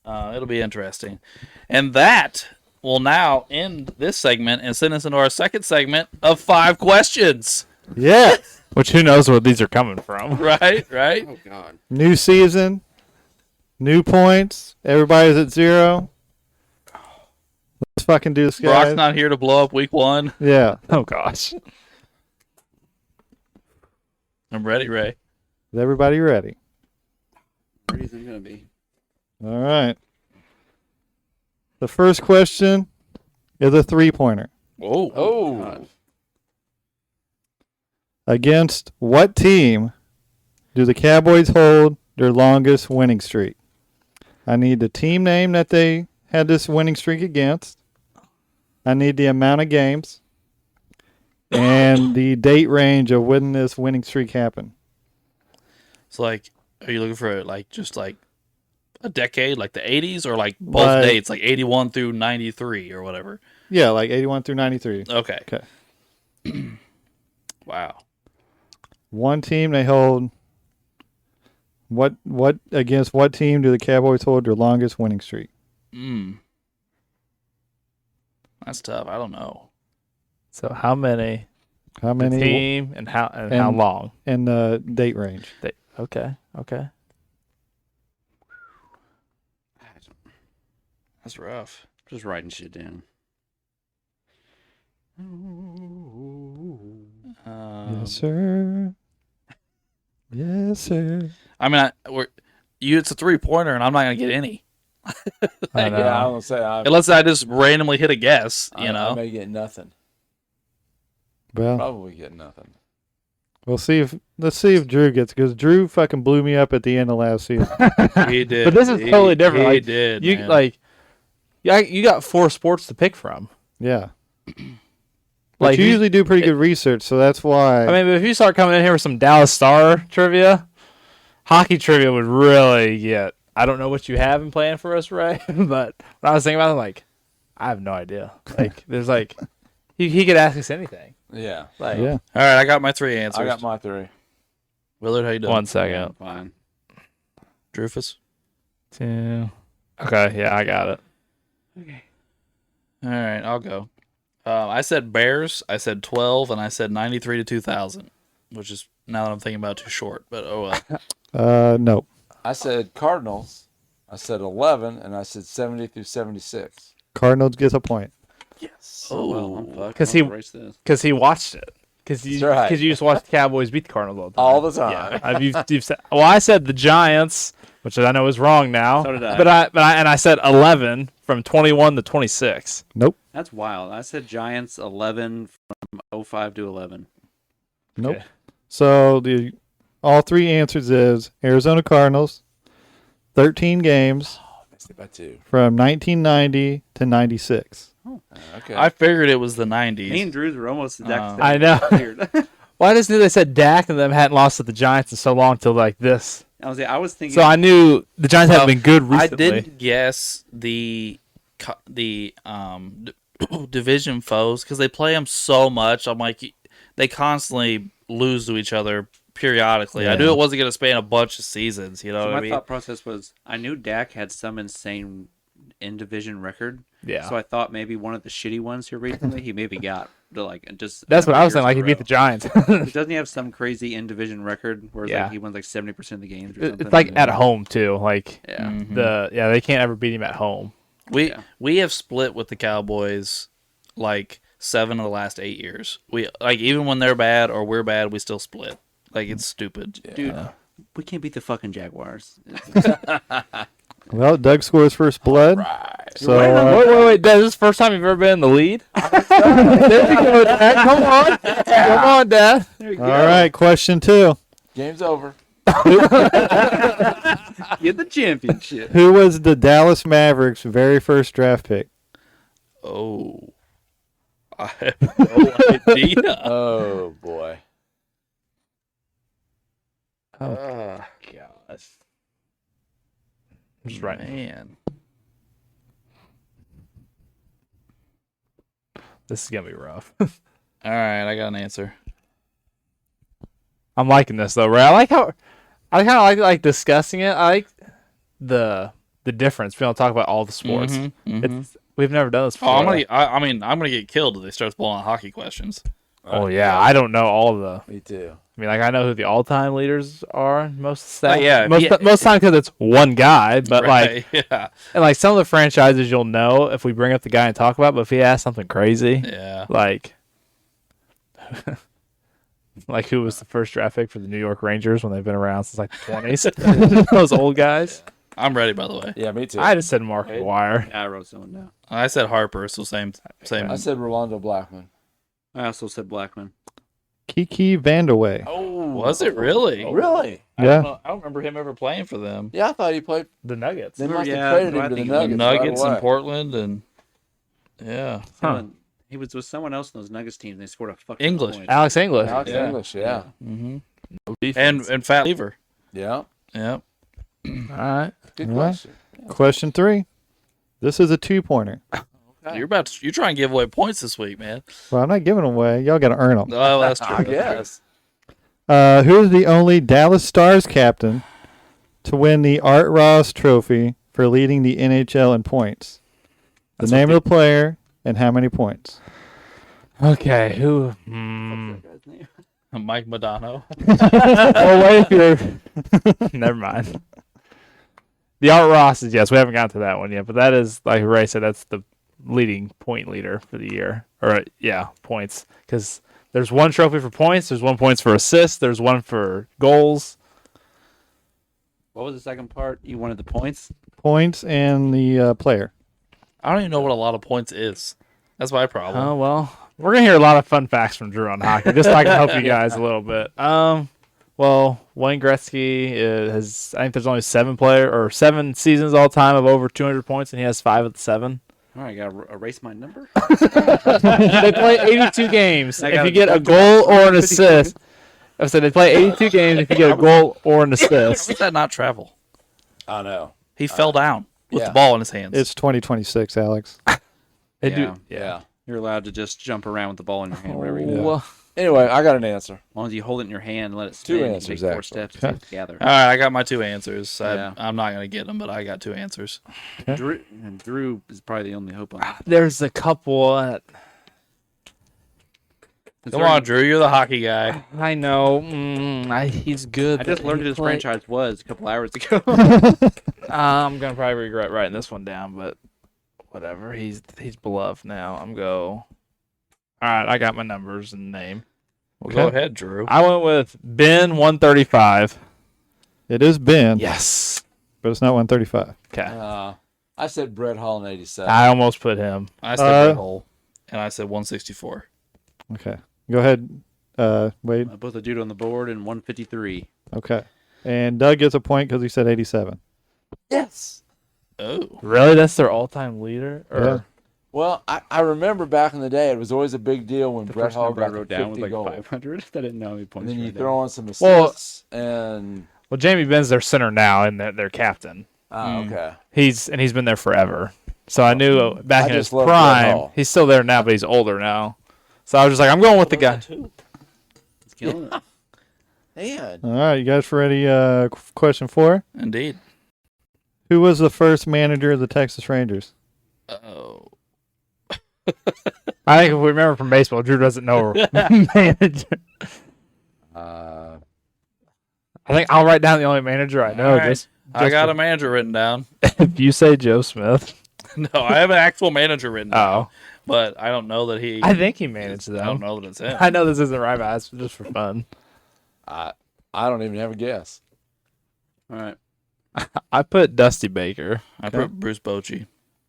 it'll be interesting. And that will now end this segment and send us into our second segment of 5 questions. Yeah. Which who knows where these are coming from? Right? Oh God. New season. New points. Everybody's at 0. Let's fucking do this, Brock's guys. not here to blow up week 1. Yeah. Oh gosh. I'm ready, Ray. Is everybody ready? Where is it gonna be? All right. The first question is a 3-pointer. Whoa. Oh. Against what team do the Cowboys hold their longest winning streak? I need the team name that they had this winning streak against. I need the amount of games. And the date range of when this winning streak happened. So, like, are you looking for, like, just, like, a decade, like the 80s, or, like, both Like- dates, like 81 through 93 or whatever? Yeah, like 81 through 93. Okay. Okay. Wow. One team they hold. What against what team do the Cowboys hold their longest winning streak? That's tough. I don't know. So how many? How The many? team and how long? And the date range. Okay. That's rough. Just writing shit down. Yes, sir. Yes, sir. I mean, it's a 3-pointer, and I'm not gonna get any I know. Yeah, I don't say. unless I just randomly hit a guess. You I know. may get nothing. Well, Probably get nothing. let's see if Drew gets, because Drew fucking blew me up at the end of last season. He did. But this is totally different. He Like, did. You man. like, yeah, you got 4 sports to pick from. Yeah. Like, But you usually do pretty good research, so that's why. I mean, but if you start coming in here with some Dallas Star trivia, hockey trivia would really get. I don't know what you have in plan for us, Ray, but when I was thinking about it, like, I have no idea. Like, there's like, he could ask us anything. Yeah. Like, yeah. All right, I got my 3 answers. I got my 3. Willard, how you doing? 1 second. Fine. Drufus? 2. Okay, yeah, I got it. Okay. All right, I'll go. I said Bears, I said 12, and I said 93 to 2000, which is, now that I'm thinking about, too short, but oh well. No. I said Cardinals. I said 11, and I said 70 through 76. Cardinals gets a point. Yes. Oh, well, I'm fucked. 'Cause I'll he- erase this. Because he watched it. Because That's right. you just watched the Cowboys beat the Cardinals All the time. Yeah, you've said. Well, I said the Giants, which I know is wrong now. So did I. But I said 11 from 21 to 26. Nope. That's wild. I said Giants 11 from 05 to 11. Nope. Okay. So all 3 answers is Arizona Cardinals, 13 games Missed it by 2. from 1990 to 96. Okay. I figured it was the 90s. Me and Drews were almost the exact I know. Weird. Well, I just knew they said Dak and them hadn't lost to the Giants in so long till like this. I was thinking. So I knew the Giants haven't been good recently. I didn't guess the division foes because they play them so much. I'm like, they constantly lose to each other periodically. I Yeah. knew it wasn't going to span a bunch of seasons. You know So what my I mean? thought process was I knew Dak had some insane in division record. Yeah. So I thought maybe one of the shitty ones here recently he maybe got to like just. That's what I was saying. years Like in he a beat the row. Giants. Doesn't he have some crazy in division record where Yeah. like he wins like 70% of the games or something? It's like at home too. Like Yeah. Mhm. they can't ever beat him at home. We have split with the Cowboys like 7 of the last 8 years. We like even when they're bad or we're bad, we still split. Like it's stupid. Dude, we can't beat the fucking Jaguars. Well, Doug scores first blood. So Wait. Dad, this is the first time you've ever been in the lead? There you go, Dad. Come on. Come on, Dad. There you all right, question 2. Game's over. Get the championship. Who was the Dallas Mavericks' very first draft pick? Oh. I have no idea. Oh, boy. Gosh. I'm just right. Man. This is gonna be rough. All right, I got an answer. I'm liking this though, Ray. I kind of like discussing it. I like the difference. We don't talk about all the sports. We've never done this before. I'm gonna get killed if they start pulling out hockey questions. Oh yeah, I don't know all the. Me too. I mean, like I know who the all-time leaders are most of the stuff. Yeah, most time because it's one guy. But like, yeah, and like some of the franchises you'll know if we bring up the guy and talk about. But if he asks something crazy, yeah. like, like who was the first draft pick for the New York Rangers when they've been around since like the 20s? Those old guys. I'm ready, by the way. Yeah, me too. I just said Mark McGuire. Yeah, I wrote someone down. I said Harper, so same. I said Rolando Blackman. I also said Blackman. Kiki Vandeweghe. Oh, was it really? Really? Yeah. I don't remember him ever playing for them. Yeah, I thought he played. The Nuggets. They must Yeah, have traded I him to the think The Nuggets. Nuggets right in away. Portland, and yeah, Huh. He was with someone else in those Nuggets teams. They scored a fucking English. point. Alex English. Alex Yeah. English, yeah. and Fat Lever. Yeah. Yeah. All right. Good All right. question. Question 3. This is a 2-pointer. You're trying to give away points this week, man. Well, I'm not giving them away. Y'all got to earn them. Oh, that's true. I guess. Who is the only Dallas Stars captain to win the Art Ross Trophy for leading the NHL in points? The name of the player and how many points? Okay. Who? Mike Modano. Oh wait, if you're. Never mind. The Art Ross is yes. We haven't gotten to that one yet, but that is like Ray said. That's the leading point leader for the year, or points. Because there's one trophy for points. There's 1 points for assists. There's one for goals. What was the second part? You wanted the points? Points and the player. I don't even know what a lot of points is. That's my problem. Oh well, we're gonna hear a lot of fun facts from Drew on hockey, just so I can help you guys a little bit. Well, Wayne Gretzky has. I think there's only 7 seasons all time of over 200 points, and he has 5 of the 7. All right, I got to erase my number. They play 82 games. I If got you it. get a goal or an assist, I said they play 82 games. If you get a goal or an How assist, does that not travel? I know. He fell down with yeah. the ball in his hands. It's 2026, Alex. they Yeah. do. Yeah. You're allowed to just jump around with the ball in your hand wherever you want. Well, Anyway, I got an answer. As long as you hold it in your hand and let it Two spin, answers, you take 4 actually. steps to gather. All right, I got my 2 answers. Yeah. I'm not going to get them, but I got 2 answers. Drew is probably the only hope on it. there's a couple. Come on, Drew. You're the hockey guy. I know. He's good. I just learned who this Play- franchise was a couple hours ago. I'm gonna probably regret writing this one down, but whatever. He's beloved now. I'm go. All right, I got my numbers and name. Well, go ahead, Drew. I went with Ben 135. It is Ben, Yes. but it's not 135. Okay. I said Brett Hall in 87. I almost put him. I said Red Hole, and I said 164. Okay. Go ahead, Wade. I put the dude on the board in 153. Okay. And Doug gets a point because he said 87. Yes. Oh. Really? That's their all-time leader? Or Yeah. Well, I remember back in the day, it was always a big deal when The Brett first Hall number I got wrote 50 down was like goals. 500. I didn't know how many And points. then you were throw on some Well- assists, and Well, Jamie Ben's their center now and their captain. okay. He's been there forever. So I knew back I in his just love Brett prime, Hall. he's still there now, but he's older now. So I was just like, I'm going with the guy. It's killing it. Man. All right, you guys ready? Question 4. Indeed. Who was the first manager of the Texas Rangers? Oh. I think if we remember from baseball, Drew doesn't know manager. Uh, I think I'll write down the only manager I know. All right. Just I got for- a manager written down. if you say Joe Smith. No, I have an actual manager written down, Oh, but I don't know that he. I think he managed I don't them. know that it's him. I know this isn't right, but it's just for fun. I don't even have a guess. All right. I put Dusty Baker. I put Bruce Bochy.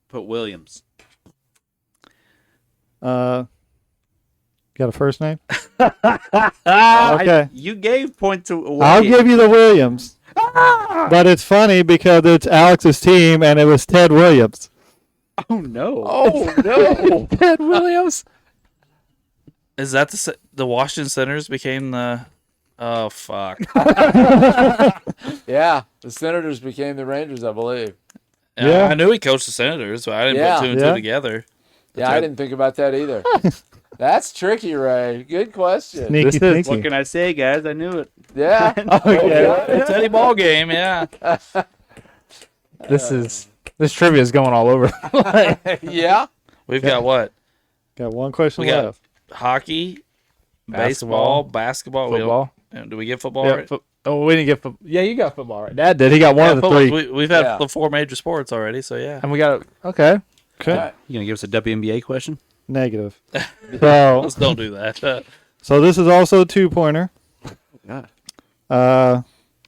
Put Williams. Got a first name? Ah, Okay. You gave point to away. I'll give you the Williams. But it's funny because it's Alex's team and it was Ted Williams. Oh, no. Oh, no. Ted Williams. Is that the Washington Senators became the? Oh fuck! Yeah, the Senators became the Rangers, I believe. Yeah. I knew he coached the Senators, but I didn't Yeah. put 2 and 2 together. Yeah, I didn't think about that either. That's tricky, Ray. Good question. Sneaky, This is- What sneaky. can I say, guys? I knew it. Yeah. It's Eddie ball game, yeah. This trivia is going all over. Yeah. We've got what? Got one question We got left. hockey, baseball, basketball. Football. Do we get football Yeah, right? we didn't get football. Yeah, you got football right. Dad did. He got one Yeah, of the football. 3. We've had Yeah. the 4 major sports already, so yeah. And we got okay. Okay. All right. You going to give us a WNBA question? Negative. So, Let's don't do that. so this is also a 2-pointer. God.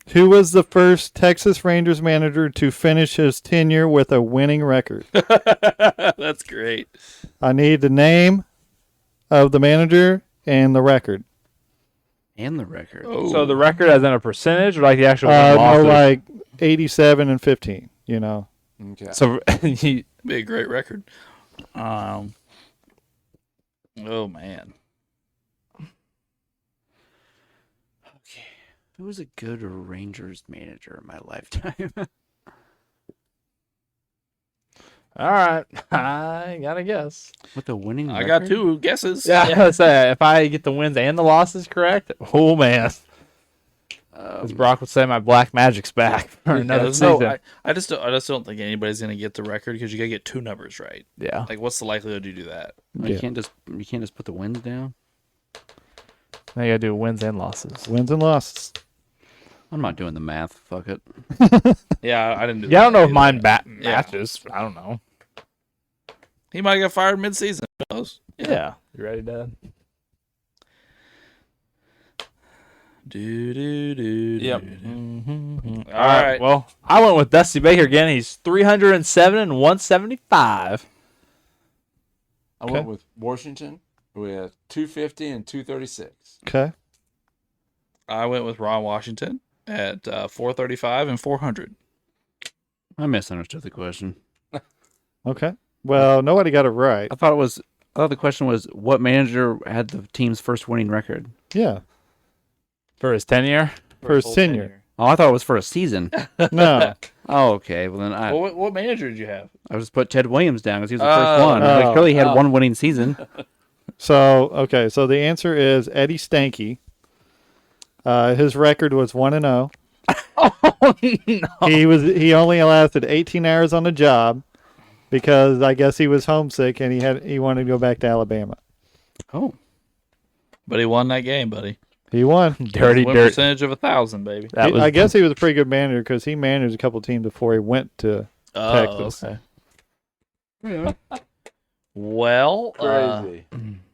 Who was the first Texas Rangers manager to finish his tenure with a winning record? That's great. I need the name of the manager and the record. And the record. Oh. So the record as in a percentage, or like the actual No, losses? like 87 and 15. You know. Okay. So you, Be a great record. Oh man. Okay. Who was a good Rangers manager in my lifetime? all right, I gotta guess. With a winning I record? got 2 guesses. Yeah, let's say if I get the wins and the losses correct, oh man, as Brock would say, my black magic's back for Yeah, another there's season. no, I just don't think anybody's gonna get the record because you gotta get 2 numbers right. Yeah, Like, what's the likelihood you do that? You Yeah. can't just put the wins down. now you gotta do wins and losses. Wins and losses. I'm not doing the math. Fuck it. Yeah, I didn't do that. Yeah, I don't know if either. mine Yeah. matches. I don't know. He might have got fired mid-season. Who knows? Yeah, you ready, Dad? Yep. All All right. Well, I went with Dusty Baker again. He's 307 and 175. I went with Washington with 250 and 236. Okay. I went with Ron Washington at 435 and 400. I misunderstood the question. Okay. Well, nobody got it right. I thought the question was what manager had the team's first winning record. Yeah, For his tenure? for his tenure. Oh, I thought it was for a season. No. Oh, okay. Well, then Well, what manager did you have? I just put Ted Williams down because he was the first one. Oh. Like, surely he had one winning season. So the answer is Eddie Stanky. His record was 1-0. Oh no! He only lasted 18 hours on the job because I guess he was homesick and he wanted to go back to Alabama. Oh, But he won that game, buddy. He won. Dirty Win dirt. percentage of 1,000, baby. I guess he was a pretty good manager because he managed a couple teams before he went to Oh, Texas. okay. Yeah. Well, Crazy.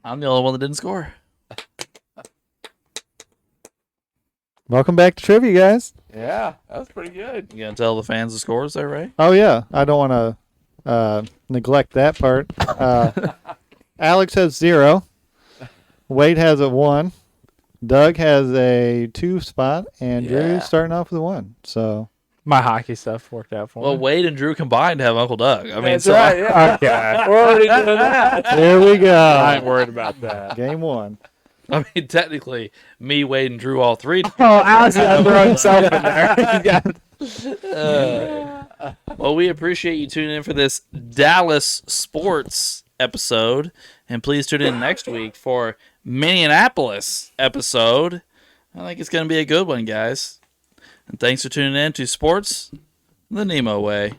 I'm the only one that didn't score. Welcome back to trivia, guys. Yeah, that's pretty good. You gonna tell the fans the scores there, Ray? Oh yeah, I don't want to neglect that part. Alex has 0. Wade has a 1. Doug has a 2 spot, and Yeah. Drew's starting off with a 1. So My hockey stuff worked out for Well, me. Wade and Drew combined have Uncle Doug. I mean, That's so right. Yeah. Okay. We're already doing that. there we I ain't go. worried about that. Game 1. I mean, technically, me, Wade, and Drew, all three. Oh, Alex got to throw himself in there. Well, we appreciate you tuning in for this Dallas sports episode, and please tune in next week for Minneapolis episode. I think it's going to be a good one, guys. And thanks for tuning in to Sports the Nemo Way.